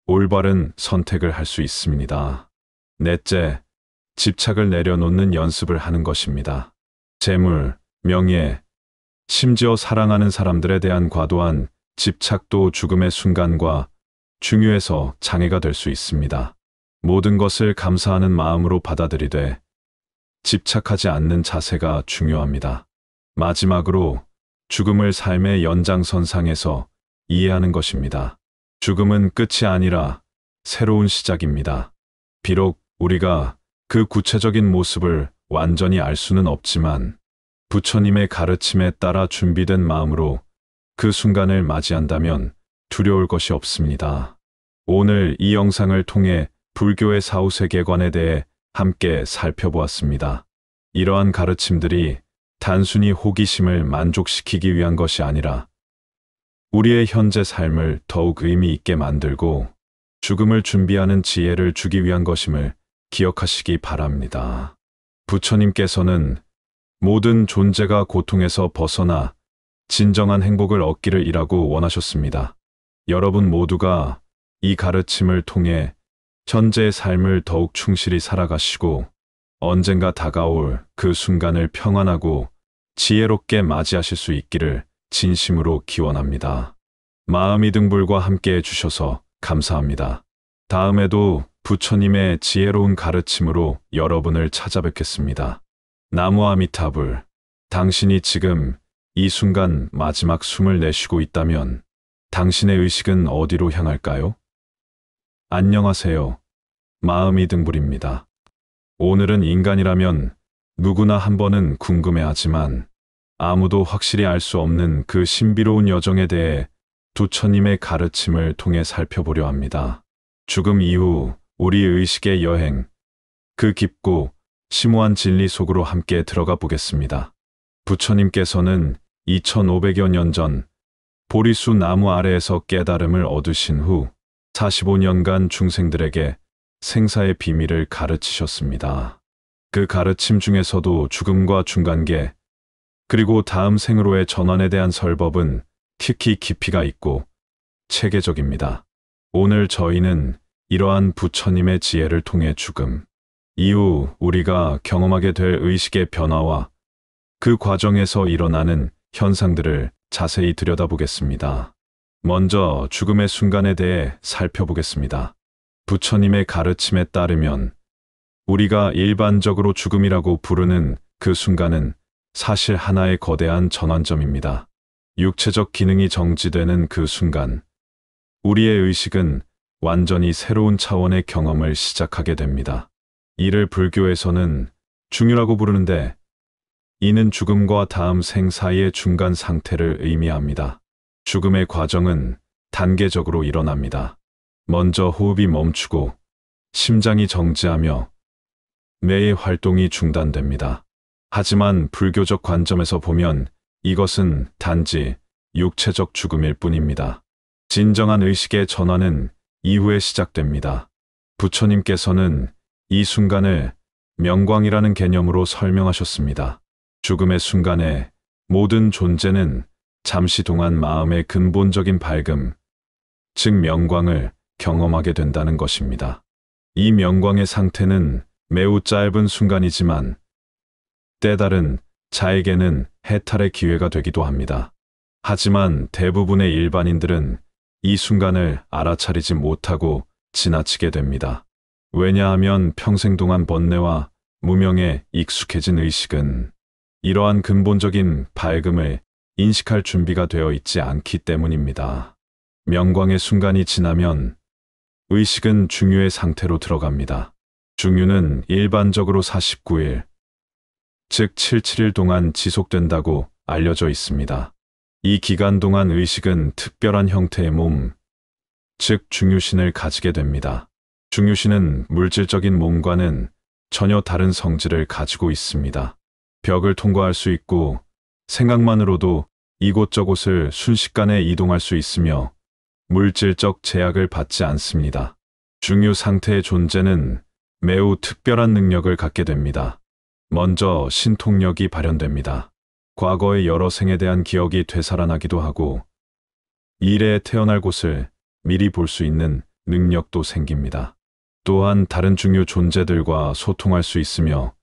올바른 선택을 할 수 있습니다. 넷째, 집착을 내려놓는 연습을 하는 것입니다. 재물, 명예, 심지어 사랑하는 사람들에 대한 과도한 집착도 죽음의 순간과 중유에서 장애가 될 수 있습니다. 모든 것을 감사하는 마음으로 받아들이되 집착하지 않는 자세가 중요합니다. 마지막으로 죽음을 삶의 연장선상에서 이해하는 것입니다. 죽음은 끝이 아니라 새로운 시작입니다. 비록 우리가 그 구체적인 모습을 완전히 알 수는 없지만 부처님의 가르침에 따라 준비된 마음으로 그 순간을 맞이한다면 두려울 것이 없습니다. 오늘 이 영상을 통해 불교의 사후세계관에 대해 함께 살펴보았습니다. 이러한 가르침들이 단순히 호기심을 만족시키기 위한 것이 아니라 우리의 현재 삶을 더욱 의미 있게 만들고 죽음을 준비하는 지혜를 주기 위한 것임을 기억하시기 바랍니다. 부처님께서는 모든 존재가 고통에서 벗어나 진정한 행복을 얻기를 이라고 원하셨습니다. 여러분 모두가 이 가르침을 통해 현재의 삶을 더욱 충실히 살아가시고 언젠가 다가올 그 순간을 평안하고 지혜롭게 맞이하실 수 있기를 진심으로 기원합니다. 마음이 등불과 함께 해주셔서 감사합니다. 다음에도 부처님의 지혜로운 가르침으로 여러분을 찾아뵙겠습니다. 나무 아미타불. 당신이 지금 이 순간 마지막 숨을 내쉬고 있다면 당신의 의식은 어디로 향할까요? 안녕하세요. 마음이 등불입니다. 오늘은 인간이라면 누구나 한 번은 궁금해하지만 아무도 확실히 알 수 없는 그 신비로운 여정에 대해 부처님의 가르침을 통해 살펴보려 합니다. 죽음 이후 우리 의식의 여행, 그 깊고 심오한 진리 속으로 함께 들어가 보겠습니다. 부처님께서는 2500여 년 전 보리수 나무 아래에서 깨달음을 얻으신 후 45년간 중생들에게 생사의 비밀을 가르치셨습니다. 그 가르침 중에서도 죽음과 중간계, 그리고 다음 생으로의 전환에 대한 설법은 특히 깊이가 있고 체계적입니다. 오늘 저희는 이러한 부처님의 지혜를 통해 죽음 이후 우리가 경험하게 될 의식의 변화와 그 과정에서 일어나는 현상들을 자세히 들여다보겠습니다. 먼저 죽음의 순간에 대해 살펴보겠습니다. 부처님의 가르침에 따르면 우리가 일반적으로 죽음이라고 부르는 그 순간은 사실 하나의 거대한 전환점입니다. 육체적 기능이 정지되는 그 순간, 우리의 의식은 완전히 새로운 차원의 경험을 시작하게 됩니다. 이를 불교에서는 중유라고 부르는데, 이는 죽음과 다음 생 사이의 중간 상태를 의미합니다. 죽음의 과정은 단계적으로 일어납니다. 먼저 호흡이 멈추고 심장이 정지하며 뇌의 활동이 중단됩니다. 하지만 불교적 관점에서 보면 이것은 단지 육체적 죽음일 뿐입니다. 진정한 의식의 전환은 이후에 시작됩니다. 부처님께서는 이 순간을 명광이라는 개념으로 설명하셨습니다. 죽음의 순간에 모든 존재는 잠시 동안 마음의 근본적인 밝음, 즉 명광을 경험하게 된다는 것입니다. 이 명광의 상태는 매우 짧은 순간이지만 때다른 자에게는 해탈의 기회가 되기도 합니다. 하지만 대부분의 일반인들은 이 순간을 알아차리지 못하고 지나치게 됩니다. 왜냐하면 평생 동안 번뇌와 무명에 익숙해진 의식은 이러한 근본적인 밝음을 인식할 준비가 되어 있지 않기 때문입니다. 명광의 순간이 지나면 의식은 중유의 상태로 들어갑니다. 중유는 일반적으로 49일, 즉 77일 동안 지속된다고 알려져 있습니다. 이 기간 동안 의식은 특별한 형태의 몸, 즉 중유신을 가지게 됩니다. 중유신은 물질적인 몸과는 전혀 다른 성질을 가지고 있습니다. 벽을 통과할 수 있고 생각만으로도 이곳저곳을 순식간에 이동할 수 있으며 물질적 제약을 받지 않습니다. 중유 상태의 존재는 매우 특별한 능력을 갖게 됩니다. 먼저 신통력이 발현됩니다. 과거의 여러 생에 대한 기억이 되살아나기도 하고 미래에 태어날 곳을 미리 볼 수 있는 능력도 생깁니다. 또한 다른 중유 존재들과 소통할 수 있으며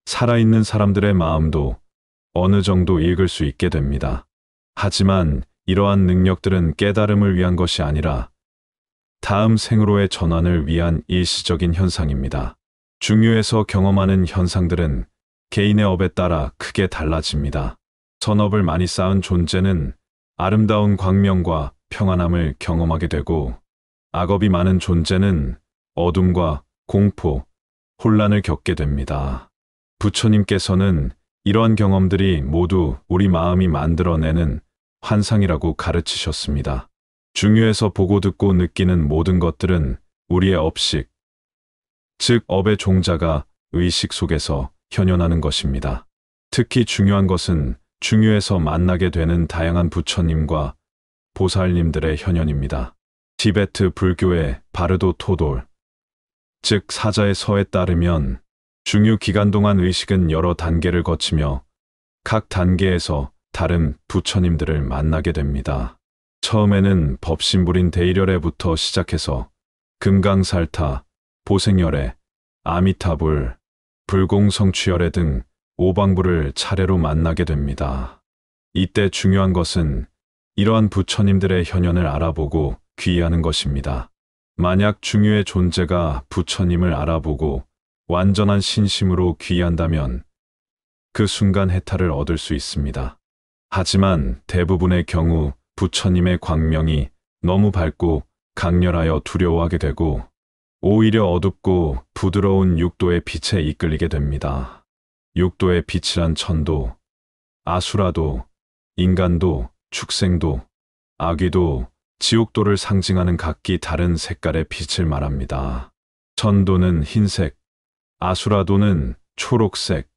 살아있는 사람들의 마음도 어느 정도 읽을 수 있게 됩니다. 하지만 이러한 능력들은 깨달음을 위한 것이 아니라 다음 생으로의 전환을 위한 일시적인 현상입니다. 중유에서 경험하는 현상들은 개인의 업에 따라 크게 달라집니다. 선업을 많이 쌓은 존재는 아름다운 광명과 평안함을 경험하게 되고 악업이 많은 존재는 어둠과 공포, 혼란을 겪게 됩니다. 부처님께서는 이러한 경험들이 모두 우리 마음이 만들어내는 환상이라고 가르치셨습니다. 중유에서 보고 듣고 느끼는 모든 것들은 우리의 업식, 즉 업의 종자가 의식 속에서 현현하는 것입니다. 특히 중요한 것은 중유에서 만나게 되는 다양한 부처님과 보살님들의 현현입니다. 티베트 불교의 바르도 토돌, 즉 사자의 서에 따르면 중유 기간 동안 의식은 여러 단계를 거치며 각 단계에서 다른 부처님들을 만나게 됩니다. 처음에는 법신불인 대일열애부터 시작해서 금강살타, 보생열애, 아미타불, 불공성취열애 등 오방불을 차례로 만나게 됩니다. 이때 중요한 것은 이러한 부처님들의 현현을 알아보고 귀의하는 것입니다. 만약 중유의 존재가 부처님을 알아보고 완전한 신심으로 귀의한다면 그 순간 해탈을 얻을 수 있습니다. 하지만 대부분의 경우 부처님의 광명이 너무 밝고 강렬하여 두려워하게 되고 오히려 어둡고 부드러운 육도의 빛에 이끌리게 됩니다. 육도의 빛이란 천도, 아수라도, 인간도, 축생도, 아귀도, 지옥도를 상징하는 각기 다른 색깔의 빛을 말합니다. 천도는 흰색, 아수라도는 초록색,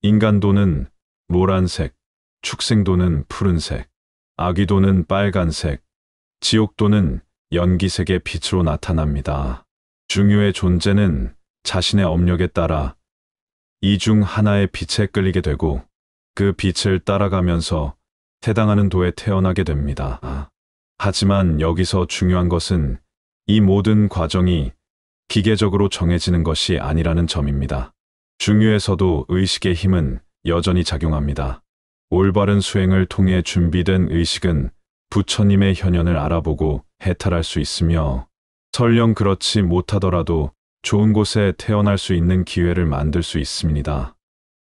인간도는 노란색, 축생도는 푸른색, 아귀도는 빨간색, 지옥도는 연기색의 빛으로 나타납니다. 중유의 존재는 자신의 업력에 따라 이 중 하나의 빛에 끌리게 되고 그 빛을 따라가면서 해당하는 도에 태어나게 됩니다. 하지만 여기서 중요한 것은 이 모든 과정이 기계적으로 정해지는 것이 아니라는 점입니다. 중유에서도 의식의 힘은 여전히 작용합니다. 올바른 수행을 통해 준비된 의식은 부처님의 현현을 알아보고 해탈할 수 있으며 설령 그렇지 못하더라도 좋은 곳에 태어날 수 있는 기회를 만들 수 있습니다.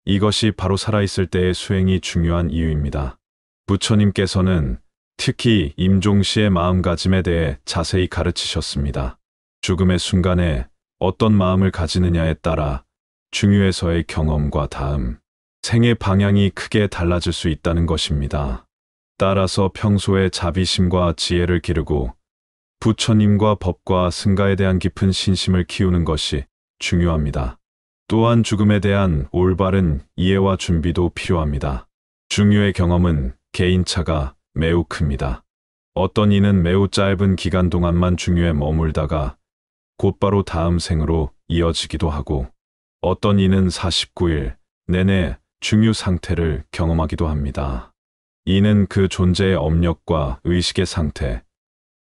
이것이 바로 살아있을 때의 수행이 중요한 이유입니다. 부처님께서는 특히 임종시의 마음가짐에 대해 자세히 가르치셨습니다. 죽음의 순간에 어떤 마음을 가지느냐에 따라 중유에서의 경험과 다음 생의 방향이 크게 달라질 수 있다는 것입니다. 따라서 평소에 자비심과 지혜를 기르고 부처님과 법과 승가에 대한 깊은 신심을 키우는 것이 중요합니다. 또한 죽음에 대한 올바른 이해와 준비도 필요합니다. 중유의 경험은 개인차가 매우 큽니다. 어떤 이는 매우 짧은 기간 동안만 중유에 머물다가 곧바로 다음 생으로 이어지기도 하고 어떤 이는 49일 내내 중유 상태를 경험하기도 합니다. 이는 그 존재의 업력과 의식의 상태,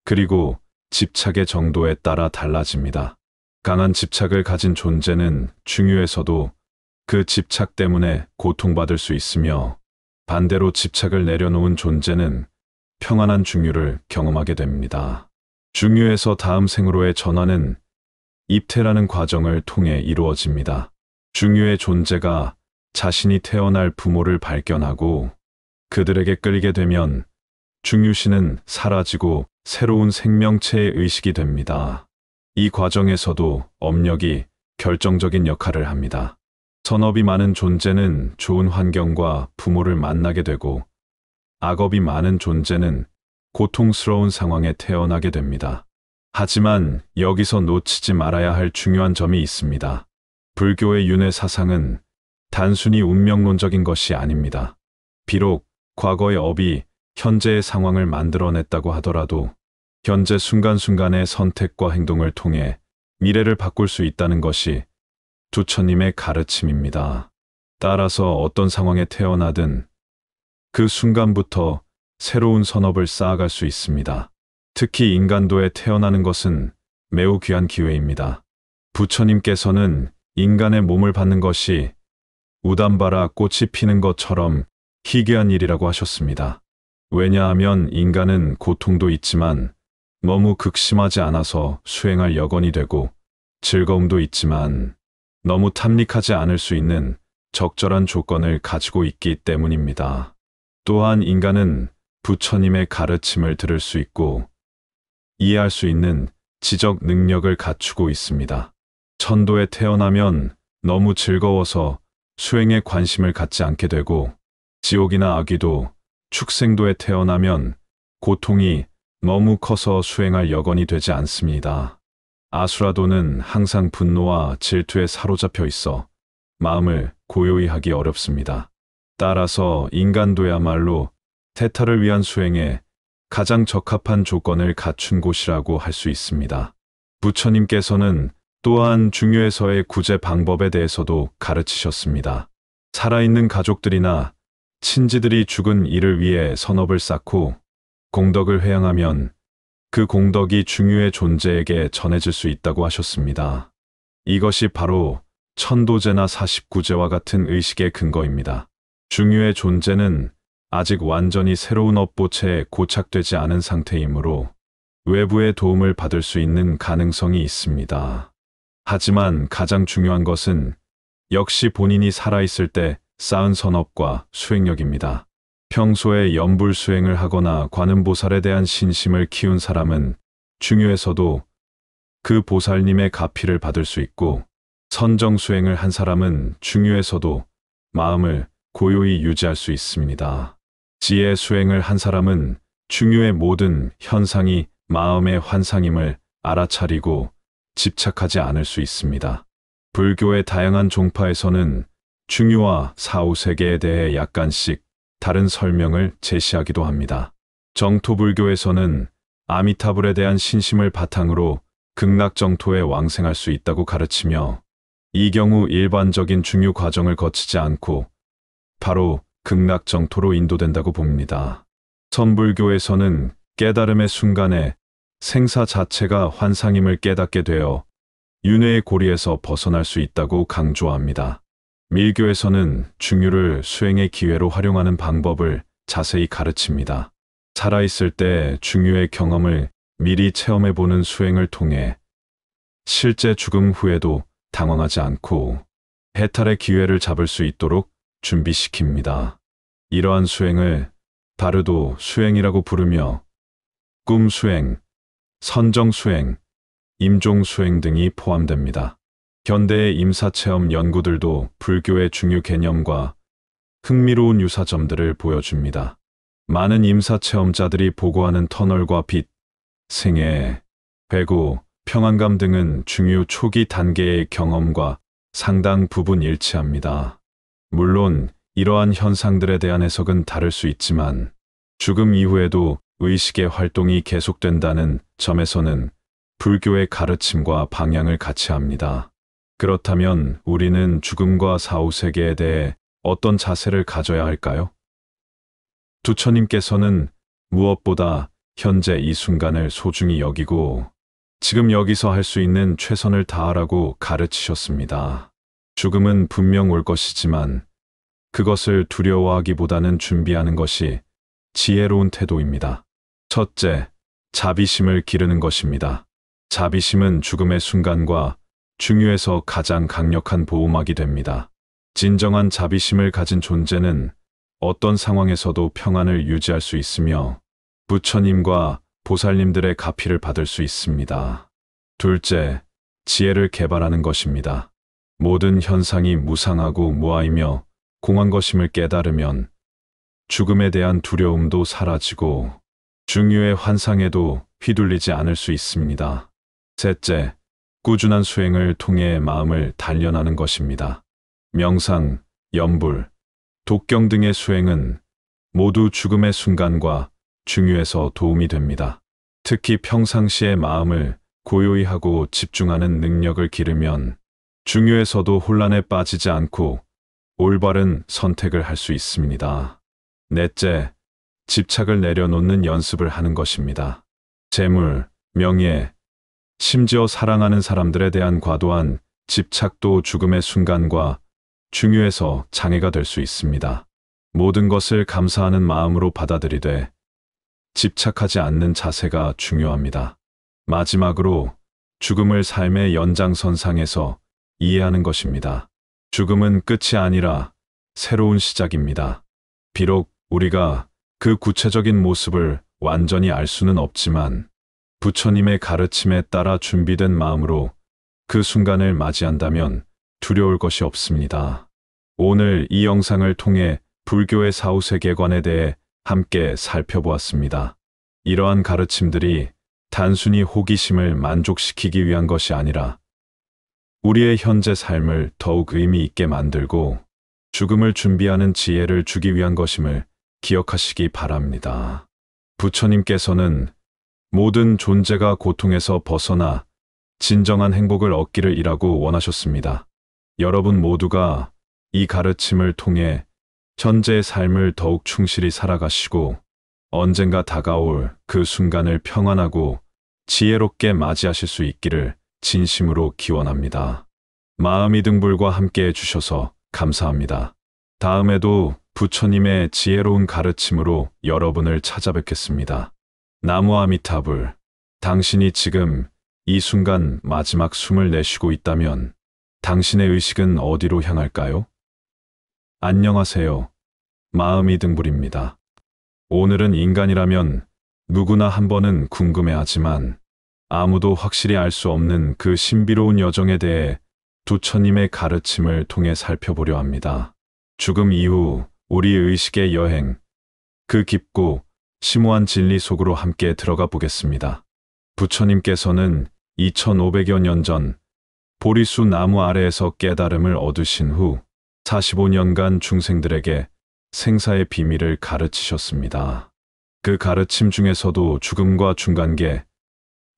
그리고 집착의 정도에 따라 달라집니다. 강한 집착을 가진 존재는 중유에서도 그 집착 때문에 고통받을 수 있으며 반대로 집착을 내려놓은 존재는 평안한 중유를 경험하게 됩니다. 중유에서 다음 생으로의 전환은 입퇴라는 과정을 통해 이루어집니다. 중유의 존재가 자신이 태어날 부모를 발견하고 그들에게 끌리게 되면 중유신은 사라지고 새로운 생명체의 의식이 됩니다. 이 과정에서도 업력이 결정적인 역할을 합니다. 선업이 많은 존재는 좋은 환경과 부모를 만나게 되고 악업이 많은 존재는 고통스러운 상황에 태어나게 됩니다. 하지만 여기서 놓치지 말아야 할 중요한 점이 있습니다. 불교의 윤회 사상은 단순히 운명론적인 것이 아닙니다. 비록 과거의 업이 현재의 상황을 만들어냈다고 하더라도 현재 순간순간의 선택과 행동을 통해 미래를 바꿀 수 있다는 것이 부처님의 가르침입니다. 따라서 어떤 상황에 태어나든 그 순간부터 새로운 선업을 쌓아갈 수 있습니다. 특히 인간도에 태어나는 것은 매우 귀한 기회입니다. 부처님께서는 인간의 몸을 받는 것이 우담바라 꽃이 피는 것처럼 희귀한 일이라고 하셨습니다. 왜냐하면 인간은 고통도 있지만 너무 극심하지 않아서 수행할 여건이 되고 즐거움도 있지만 너무 탐닉하지 않을 수 있는 적절한 조건을 가지고 있기 때문입니다. 또한 인간은 부처님의 가르침을 들을 수 있고 이해할 수 있는 지적 능력을 갖추고 있습니다. 천도에 태어나면 너무 즐거워서 수행에 관심을 갖지 않게 되고 지옥이나 아귀도, 축생도에 태어나면 고통이 너무 커서 수행할 여건이 되지 않습니다. 아수라도는 항상 분노와 질투에 사로잡혀 있어 마음을 고요히 하기 어렵습니다. 따라서 인간도야말로 태탈을 위한 수행에 가장 적합한 조건을 갖춘 곳이라고 할 수 있습니다. 부처님께서는 또한 중유에서의 구제 방법에 대해서도 가르치셨습니다. 살아있는 가족들이나 친지들이 죽은 이를 위해 선업을 쌓고 공덕을 회양하면 그 공덕이 중유의 존재에게 전해질 수 있다고 하셨습니다. 이것이 바로 천도제나 49제와 같은 의식의 근거입니다. 중유의 존재는 아직 완전히 새로운 업보체에 고착되지 않은 상태이므로 외부의 도움을 받을 수 있는 가능성이 있습니다. 하지만 가장 중요한 것은 역시 본인이 살아있을 때 쌓은 선업과 수행력입니다. 평소에 염불 수행을 하거나 관음보살에 대한 신심을 키운 사람은 중유에서도 그 보살님의 가피를 받을 수 있고 선정 수행을 한 사람은 중유에서도 마음을 고요히 유지할 수 있습니다. 지혜 수행을 한 사람은 중유의 모든 현상이 마음의 환상임을 알아차리고 집착하지 않을 수 있습니다. 불교의 다양한 종파에서는 중유와 사후세계에 대해 약간씩 다른 설명을 제시하기도 합니다. 정토불교에서는 아미타불에 대한 신심을 바탕으로 극락정토에 왕생할 수 있다고 가르치며 이 경우 일반적인 중유 과정을 거치지 않고 바로 극락정토로 인도된다고 봅니다. 선불교에서는 깨달음의 순간에 생사 자체가 환상임을 깨닫게 되어 윤회의 고리에서 벗어날 수 있다고 강조합니다. 밀교에서는 중유를 수행의 기회로 활용하는 방법을 자세히 가르칩니다. 살아있을 때 중유의 경험을 미리 체험해보는 수행을 통해 실제 죽음 후에도 당황하지 않고 해탈의 기회를 잡을 수 있도록 준비시킵니다. 이러한 수행을 바르도 수행이라고 부르며 꿈 수행, 선정 수행, 임종 수행 등이 포함됩니다. 현대의 임사체험 연구들도 불교의 중유 개념과 흥미로운 유사점들을 보여줍니다. 많은 임사체험자들이 보고하는 터널과 빛, 생애, 회고, 평안감 등은 중유 초기 단계의 경험과 상당 부분 일치합니다. 물론 이러한 현상들에 대한 해석은 다를 수 있지만 죽음 이후에도 의식의 활동이 계속된다는 점에서는 불교의 가르침과 방향을 같이 합니다. 그렇다면 우리는 죽음과 사후세계에 대해 어떤 자세를 가져야 할까요? 부처님께서는 무엇보다 현재 이 순간을 소중히 여기고 지금 여기서 할 수 있는 최선을 다하라고 가르치셨습니다. 죽음은 분명 올 것이지만 그것을 두려워하기보다는 준비하는 것이 지혜로운 태도입니다. 첫째, 자비심을 기르는 것입니다. 자비심은 죽음의 순간과 중유에서 가장 강력한 보호막이 됩니다. 진정한 자비심을 가진 존재는 어떤 상황에서도 평안을 유지할 수 있으며 부처님과 보살님들의 가피를 받을 수 있습니다. 둘째, 지혜를 개발하는 것입니다. 모든 현상이 무상하고 무아이며 공한 것임을 깨달으면 죽음에 대한 두려움도 사라지고 중유의 환상에도 휘둘리지 않을 수 있습니다. 셋째, 꾸준한 수행을 통해 마음을 단련하는 것입니다. 명상, 염불, 독경 등의 수행은 모두 죽음의 순간과 중유에서 도움이 됩니다. 특히 평상시에 마음을 고요히 하고 집중하는 능력을 기르면 중유에서도 혼란에 빠지지 않고 올바른 선택을 할 수 있습니다. 넷째, 집착을 내려놓는 연습을 하는 것입니다. 재물, 명예, 심지어 사랑하는 사람들에 대한 과도한 집착도 죽음의 순간과 중유에서 장애가 될 수 있습니다. 모든 것을 감사하는 마음으로 받아들이되 집착하지 않는 자세가 중요합니다. 마지막으로 죽음을 삶의 연장선상에서 이해하는 것입니다. 죽음은 끝이 아니라 새로운 시작입니다. 비록 우리가 그 구체적인 모습을 완전히 알 수는 없지만 부처님의 가르침에 따라 준비된 마음으로 그 순간을 맞이한다면 두려울 것이 없습니다. 오늘 이 영상을 통해 불교의 사후세계관에 대해 함께 살펴보았습니다. 이러한 가르침들이 단순히 호기심을 만족시키기 위한 것이 아니라 우리의 현재 삶을 더욱 의미 있게 만들고 죽음을 준비하는 지혜를 주기 위한 것임을 기억하시기 바랍니다. 부처님께서는 모든 존재가 고통에서 벗어나 진정한 행복을 얻기를 원하셨습니다. 여러분 모두가 이 가르침을 통해 현재의 삶을 더욱 충실히 살아가시고 언젠가 다가올 그 순간을 평안하고 지혜롭게 맞이하실 수 있기를 진심으로 기원합니다. 마음이 등불과 함께 해주셔서 감사합니다. 다음에도 부처님의 지혜로운 가르침으로 여러분을 찾아뵙겠습니다. 나무 아미타불. 당신이 지금 이 순간 마지막 숨을 내쉬고 있다면 당신의 의식은 어디로 향할까요? 안녕하세요. 마음이 등불입니다. 오늘은 인간이라면 누구나 한 번은 궁금해하지만 아무도 확실히 알 수 없는 그 신비로운 여정에 대해 부처님의 가르침을 통해 살펴보려 합니다. 죽음 이후 우리 의식의 여행, 그 깊고 심오한 진리 속으로 함께 들어가 보겠습니다. 부처님께서는 2500여 년 전 보리수 나무 아래에서 깨달음을 얻으신 후 45년간 중생들에게 생사의 비밀을 가르치셨습니다. 그 가르침 중에서도 죽음과 중간계,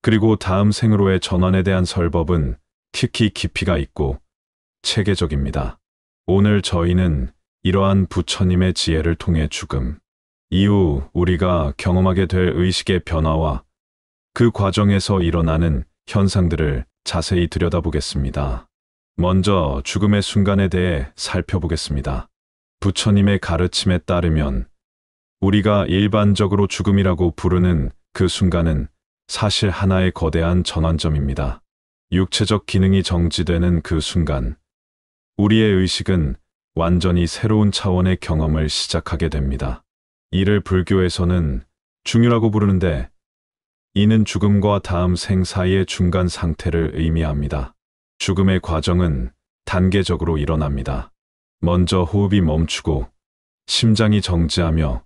그리고 다음 생으로의 전환에 대한 설법은 특히 깊이가 있고 체계적입니다. 오늘 저희는 이러한 부처님의 지혜를 통해 죽음 이후 우리가 경험하게 될 의식의 변화와 그 과정에서 일어나는 현상들을 자세히 들여다보겠습니다. 먼저 죽음의 순간에 대해 살펴보겠습니다. 부처님의 가르침에 따르면 우리가 일반적으로 죽음이라고 부르는 그 순간은 사실 하나의 거대한 전환점입니다. 육체적 기능이 정지되는 그 순간, 우리의 의식은 완전히 새로운 차원의 경험을 시작하게 됩니다. 이를 불교에서는 중유라고 부르는데, 이는 죽음과 다음 생 사이의 중간 상태를 의미합니다. 죽음의 과정은 단계적으로 일어납니다. 먼저 호흡이 멈추고 심장이 정지하며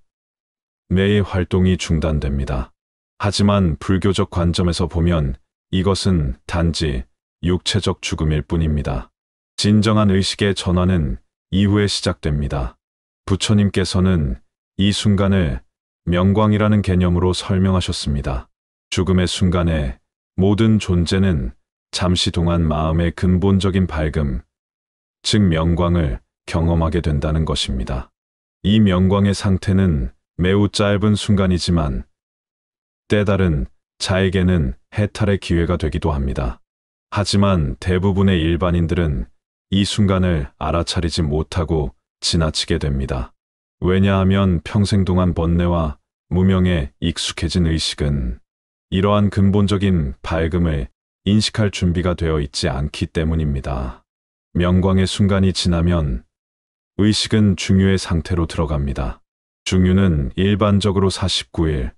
뇌의 활동이 중단됩니다. 하지만 불교적 관점에서 보면 이것은 단지 육체적 죽음일 뿐입니다. 진정한 의식의 전환은 이후에 시작됩니다. 부처님께서는 이 순간을 명광이라는 개념으로 설명하셨습니다. 죽음의 순간에 모든 존재는 잠시 동안 마음의 근본적인 밝음, 즉 명광을 경험하게 된다는 것입니다. 이 명광의 상태는 매우 짧은 순간이지만 때다른 자에게는 해탈의 기회가 되기도 합니다. 하지만 대부분의 일반인들은 이 순간을 알아차리지 못하고 지나치게 됩니다. 왜냐하면 평생 동안 번뇌와 무명에 익숙해진 의식은 이러한 근본적인 밝음을 인식할 준비가 되어 있지 않기 때문입니다. 명광의 순간이 지나면 의식은 중유의 상태로 들어갑니다. 중유는 일반적으로 49일,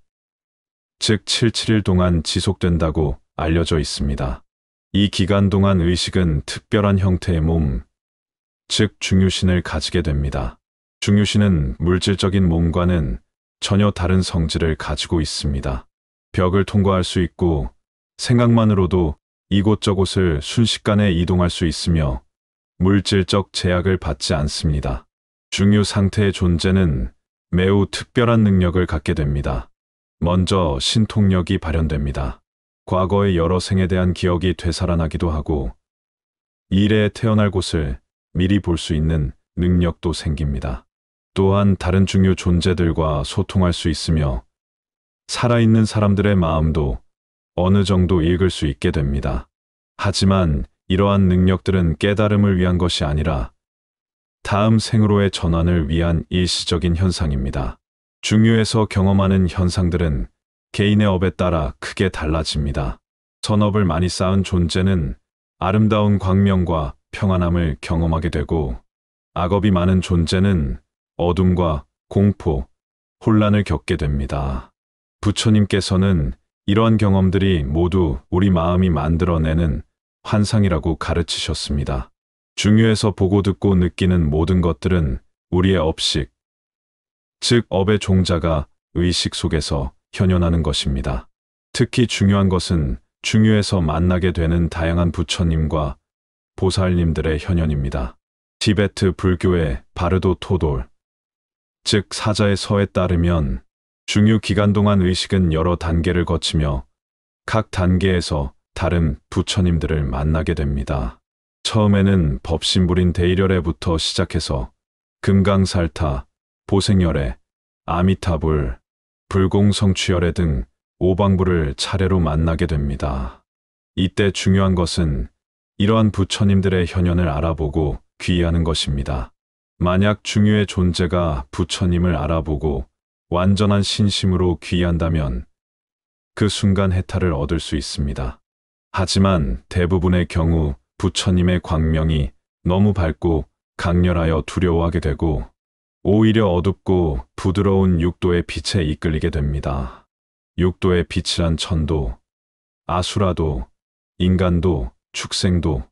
즉 77일 동안 지속된다고 알려져 있습니다. 이 기간 동안 의식은 특별한 형태의 몸, 즉 중유신을 가지게 됩니다. 중유신은 물질적인 몸과는 전혀 다른 성질을 가지고 있습니다. 벽을 통과할 수 있고 생각만으로도 이곳저곳을 순식간에 이동할 수 있으며 물질적 제약을 받지 않습니다. 중유 상태의 존재는 매우 특별한 능력을 갖게 됩니다. 먼저 신통력이 발현됩니다. 과거의 여러 생에 대한 기억이 되살아나기도 하고 미래에 태어날 곳을 미리 볼 수 있는 능력도 생깁니다. 또한 다른 중유 존재들과 소통할 수 있으며 살아있는 사람들의 마음도 어느 정도 읽을 수 있게 됩니다. 하지만 이러한 능력들은 깨달음을 위한 것이 아니라 다음 생으로의 전환을 위한 일시적인 현상입니다. 중유에서 경험하는 현상들은 개인의 업에 따라 크게 달라집니다. 선업을 많이 쌓은 존재는 아름다운 광명과 평안함을 경험하게 되고 악업이 많은 존재는 어둠과 공포, 혼란을 겪게 됩니다. 부처님께서는 이러한 경험들이 모두 우리 마음이 만들어내는 환상이라고 가르치셨습니다. 중유에서 보고 듣고 느끼는 모든 것들은 우리의 업식, 즉 업의 종자가 의식 속에서 현현하는 것입니다. 특히 중요한 것은 중유에서 만나게 되는 다양한 부처님과 보살님들의 현현입니다. 티베트 불교의 바르도 토돌, 즉 사자의 서에 따르면 중유 기간 동안 의식은 여러 단계를 거치며 각 단계에서 다른 부처님들을 만나게 됩니다. 처음에는 법신불인 대일열애부터 시작해서 금강살타, 보생열애, 아미타불, 불공성취열애 등 오방불을 차례로 만나게 됩니다. 이때 중요한 것은 이러한 부처님들의 현현을 알아보고 귀의하는 것입니다. 만약 중유의 존재가 부처님을 알아보고 완전한 신심으로 귀의한다면 그 순간 해탈을 얻을 수 있습니다. 하지만 대부분의 경우 부처님의 광명이 너무 밝고 강렬하여 두려워하게 되고 오히려 어둡고 부드러운 육도의 빛에 이끌리게 됩니다. 육도의 빛이란 천도, 아수라도, 인간도, 축생도,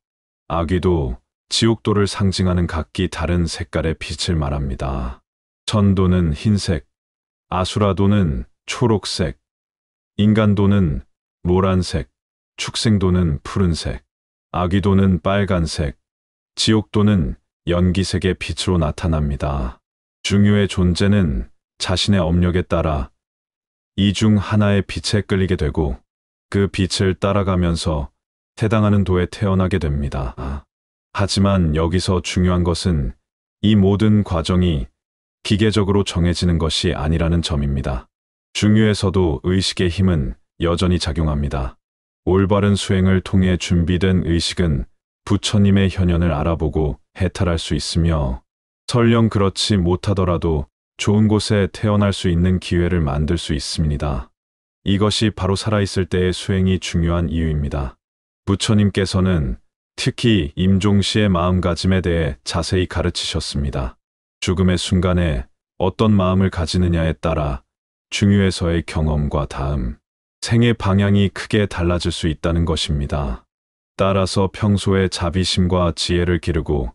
아귀도, 지옥도를 상징하는 각기 다른 색깔의 빛을 말합니다. 천도는 흰색, 아수라도는 초록색, 인간도는 노란색, 축생도는 푸른색, 아귀도는 빨간색, 지옥도는 연기색의 빛으로 나타납니다. 중유의 존재는 자신의 업력에 따라 이 중 하나의 빛에 끌리게 되고 그 빛을 따라가면서 해당하는 도에 태어나게 됩니다. 하지만 여기서 중요한 것은 이 모든 과정이 기계적으로 정해지는 것이 아니라는 점입니다. 중유에서도 의식의 힘은 여전히 작용합니다. 올바른 수행을 통해 준비된 의식은 부처님의 현현을 알아보고 해탈할 수 있으며 설령 그렇지 못하더라도 좋은 곳에 태어날 수 있는 기회를 만들 수 있습니다. 이것이 바로 살아있을 때의 수행이 중요한 이유입니다. 부처님께서는 특히 임종시의 마음가짐에 대해 자세히 가르치셨습니다. 죽음의 순간에 어떤 마음을 가지느냐에 따라 중유에서의 경험과 다음 생의 방향이 크게 달라질 수 있다는 것입니다. 따라서 평소에 자비심과 지혜를 기르고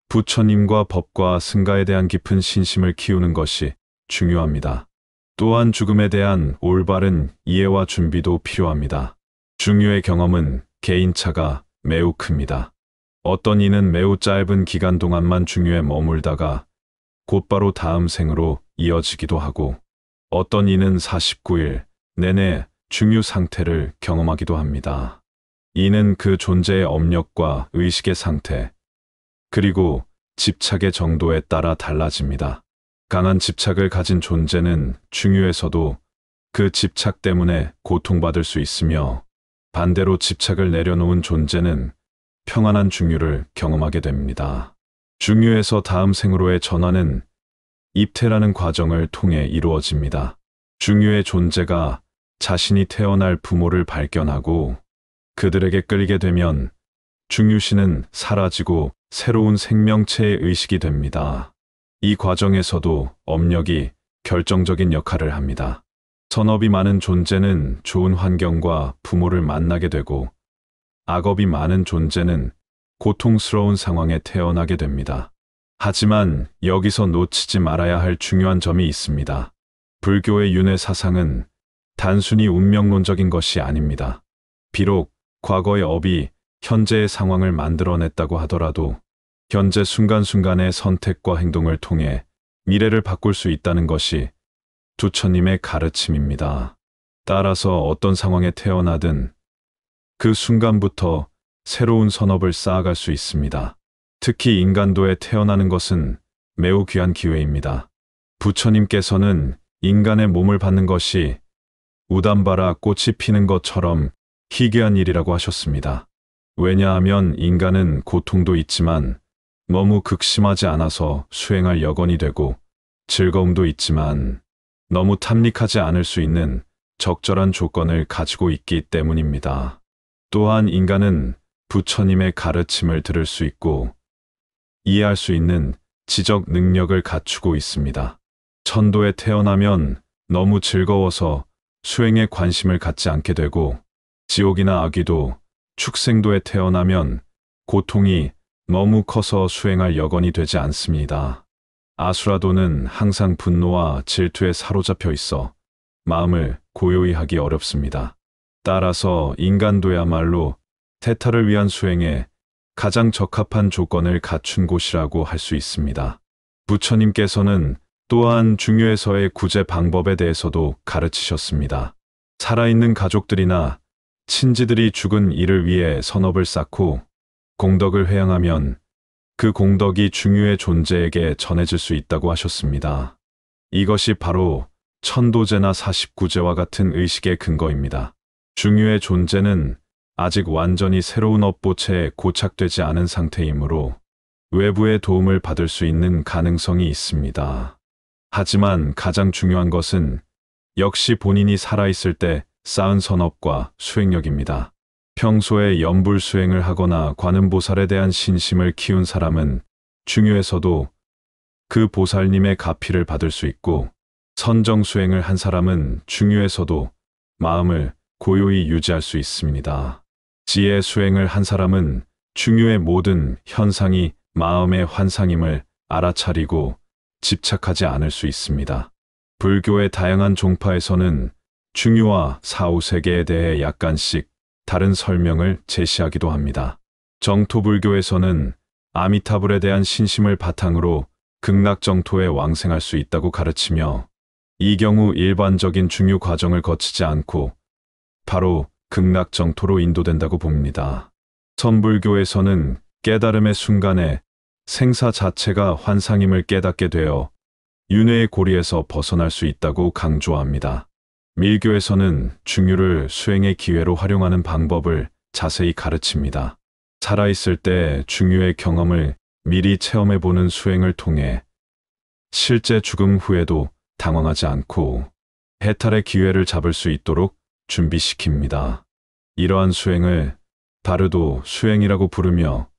부처님과 법과 승가에 대한 깊은 신심을 키우는 것이 중요합니다. 또한 죽음에 대한 올바른 이해와 준비도 필요합니다. 중유의 경험은 개인차가 매우 큽니다. 어떤 이는 매우 짧은 기간 동안만 중유에 머물다가 곧바로 다음 생으로 이어지기도 하고 어떤 이는 49일 내내 중유 상태를 경험하기도 합니다. 이는 그 존재의 업력과 의식의 상태, 그리고 집착의 정도에 따라 달라집니다. 강한 집착을 가진 존재는 중유에서도 그 집착 때문에 고통받을 수 있으며 반대로 집착을 내려놓은 존재는 평안한 중유를 경험하게 됩니다. 중유에서 다음 생으로의 전환은 입퇴라는 과정을 통해 이루어집니다. 중유의 존재가 자신이 태어날 부모를 발견하고 그들에게 끌리게 되면 중유신은 사라지고 새로운 생명체의 의식이 됩니다. 이 과정에서도 업력이 결정적인 역할을 합니다. 선업이 많은 존재는 좋은 환경과 부모를 만나게 되고 악업이 많은 존재는 고통스러운 상황에 태어나게 됩니다. 하지만 여기서 놓치지 말아야 할 중요한 점이 있습니다. 불교의 윤회 사상은 단순히 운명론적인 것이 아닙니다. 비록 과거의 업이 현재의 상황을 만들어냈다고 하더라도 현재 순간순간의 선택과 행동을 통해 미래를 바꿀 수 있다는 것이 부처님의 가르침입니다. 따라서 어떤 상황에 태어나든 그 순간부터 새로운 선업을 쌓아갈 수 있습니다. 특히 인간도에 태어나는 것은 매우 귀한 기회입니다. 부처님께서는 인간의 몸을 받는 것이 우담바라 꽃이 피는 것처럼 희귀한 일이라고 하셨습니다. 왜냐하면 인간은 고통도 있지만 너무 극심하지 않아서 수행할 여건이 되고 즐거움도 있지만 너무 탐닉하지 않을 수 있는 적절한 조건을 가지고 있기 때문입니다. 또한 인간은 부처님의 가르침을 들을 수 있고 이해할 수 있는 지적 능력을 갖추고 있습니다. 천도에 태어나면 너무 즐거워서 수행에 관심을 갖지 않게 되고 지옥이나 아귀도, 축생도에 태어나면 고통이 너무 커서 수행할 여건이 되지 않습니다. 아수라도는 항상 분노와 질투에 사로잡혀 있어 마음을 고요히 하기 어렵습니다. 따라서 인간도야말로 태탈을 위한 수행에 가장 적합한 조건을 갖춘 곳이라고 할 수 있습니다. 부처님께서는 또한 중유에서의 구제 방법에 대해서도 가르치셨습니다. 살아있는 가족들이나 친지들이 죽은 이를 위해 선업을 쌓고 공덕을 회양하면 그 공덕이 중유의 존재에게 전해질 수 있다고 하셨습니다. 이것이 바로 천도제나 49제와 같은 의식의 근거입니다. 중유의 존재는 아직 완전히 새로운 업보체에 고착되지 않은 상태이므로 외부의 도움을 받을 수 있는 가능성이 있습니다. 하지만 가장 중요한 것은 역시 본인이 살아있을 때 쌓은 선업과 수행력입니다. 평소에 염불 수행을 하거나 관음보살에 대한 신심을 키운 사람은 중유에서도 그 보살님의 가피를 받을 수 있고 선정 수행을 한 사람은 중유에서도 마음을 고요히 유지할 수 있습니다. 지혜 수행을 한 사람은 중유의 모든 현상이 마음의 환상임을 알아차리고 집착하지 않을 수 있습니다. 불교의 다양한 종파에서는 중유와 사후세계에 대해 약간씩 다른 설명을 제시하기도 합니다. 정토불교에서는 아미타불에 대한 신심을 바탕으로 극락정토에 왕생할 수 있다고 가르치며 이 경우 일반적인 중유 과정을 거치지 않고 바로 극락정토로 인도된다고 봅니다. 선불교에서는 깨달음의 순간에 생사 자체가 환상임을 깨닫게 되어 윤회의 고리에서 벗어날 수 있다고 강조합니다. 밀교에서는 중유를 수행의 기회로 활용하는 방법을 자세히 가르칩니다. 살아있을 때 중유의 경험을 미리 체험해보는 수행을 통해 실제 죽음 후에도 당황하지 않고 해탈의 기회를 잡을 수 있도록 준비시킵니다. 이러한 수행을 바르도 수행이라고 부르며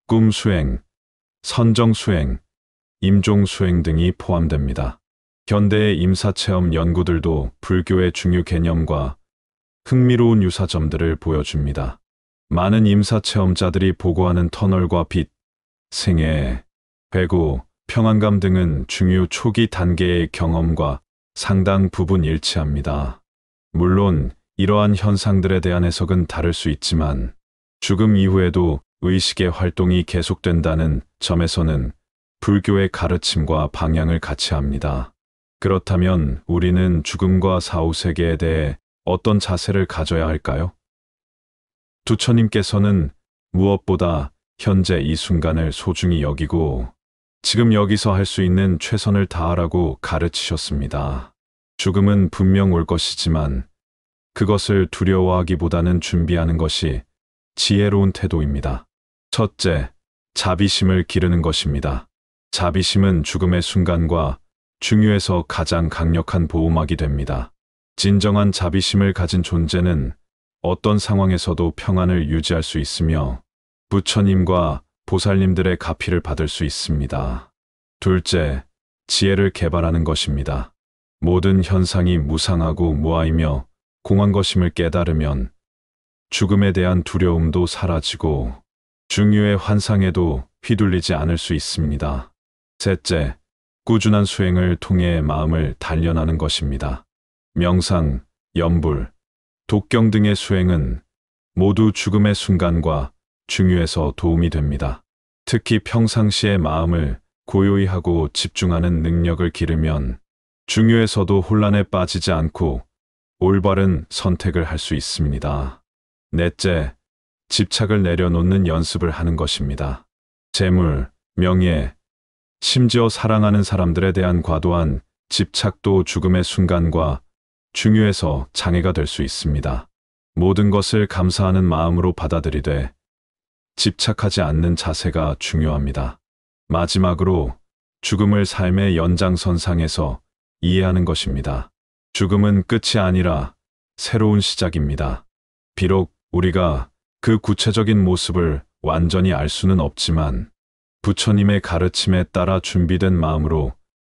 꿈 수행, 선정 수행, 임종 수행 등이 포함됩니다. 현대의 임사체험 연구들도 불교의 중유 개념과 흥미로운 유사점들을 보여줍니다. 많은 임사체험자들이 보고하는 터널과 빛, 생애, 회고, 평안감 등은 중유 초기 단계의 경험과 상당 부분 일치합니다. 물론 이러한 현상들에 대한 해석은 다를 수 있지만 죽음 이후에도 의식의 활동이 계속된다는 점에서는 불교의 가르침과 방향을 같이 합니다. 그렇다면 우리는 죽음과 사후세계에 대해 어떤 자세를 가져야 할까요? 부처님께서는 무엇보다 현재 이 순간을 소중히 여기고 지금 여기서 할 수 있는 최선을 다하라고 가르치셨습니다. 죽음은 분명 올 것이지만 그것을 두려워하기보다는 준비하는 것이 지혜로운 태도입니다. 첫째, 자비심을 기르는 것입니다. 자비심은 죽음의 순간과 중유에서 가장 강력한 보호막이 됩니다. 진정한 자비심을 가진 존재는 어떤 상황에서도 평안을 유지할 수 있으며 부처님과 보살님들의 가피를 받을 수 있습니다. 둘째, 지혜를 개발하는 것입니다. 모든 현상이 무상하고 무아이며 공한 것임을 깨달으면 죽음에 대한 두려움도 사라지고 중유의 환상에도 휘둘리지 않을 수 있습니다. 셋째, 꾸준한 수행을 통해 마음을 단련하는 것입니다. 명상, 염불, 독경 등의 수행은 모두 죽음의 순간과 중유에서 도움이 됩니다. 특히 평상시에 마음을 고요히 하고 집중하는 능력을 기르면 중유에서도 혼란에 빠지지 않고 올바른 선택을 할 수 있습니다. 넷째, 집착을 내려놓는 연습을 하는 것입니다. 재물, 명예, 심지어 사랑하는 사람들에 대한 과도한 집착도 죽음의 순간과 중유에서 장애가 될 수 있습니다. 모든 것을 감사하는 마음으로 받아들이되 집착하지 않는 자세가 중요합니다. 마지막으로 죽음을 삶의 연장선상에서 이해하는 것입니다. 죽음은 끝이 아니라 새로운 시작입니다. 비록 우리가 그 구체적인 모습을 완전히 알 수는 없지만 부처님의 가르침에 따라 준비된 마음으로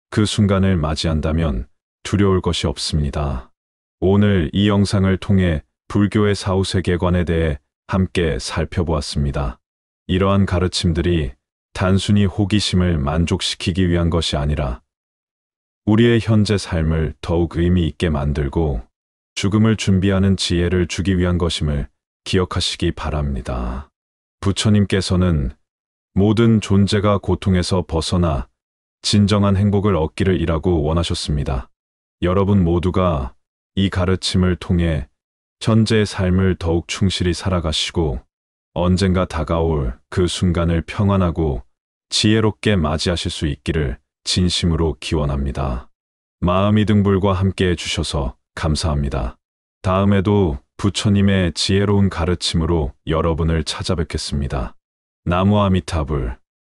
그 순간을 맞이한다면 두려울 것이 없습니다. 오늘 이 영상을 통해 불교의 사후세계관에 대해 함께 살펴보았습니다. 이러한 가르침들이 단순히 호기심을 만족시키기 위한 것이 아니라 우리의 현재 삶을 더욱 의미 있게 만들고 죽음을 준비하는 지혜를 주기 위한 것임을 기억하시기 바랍니다. 부처님께서는 모든 존재가 고통에서 벗어나 진정한 행복을 얻기를 이라고 원하셨습니다. 여러분 모두가 이 가르침을 통해 현재의 삶을 더욱 충실히 살아가시고 언젠가 다가올 그 순간을 평안하고 지혜롭게 맞이하실 수 있기를 진심으로 기원합니다. 마음이 등불과 함께 해주셔서 감사합니다. 다음에도 부처님의 지혜로운 가르침으로 여러분을 찾아뵙겠습니다. 나무 아미타불.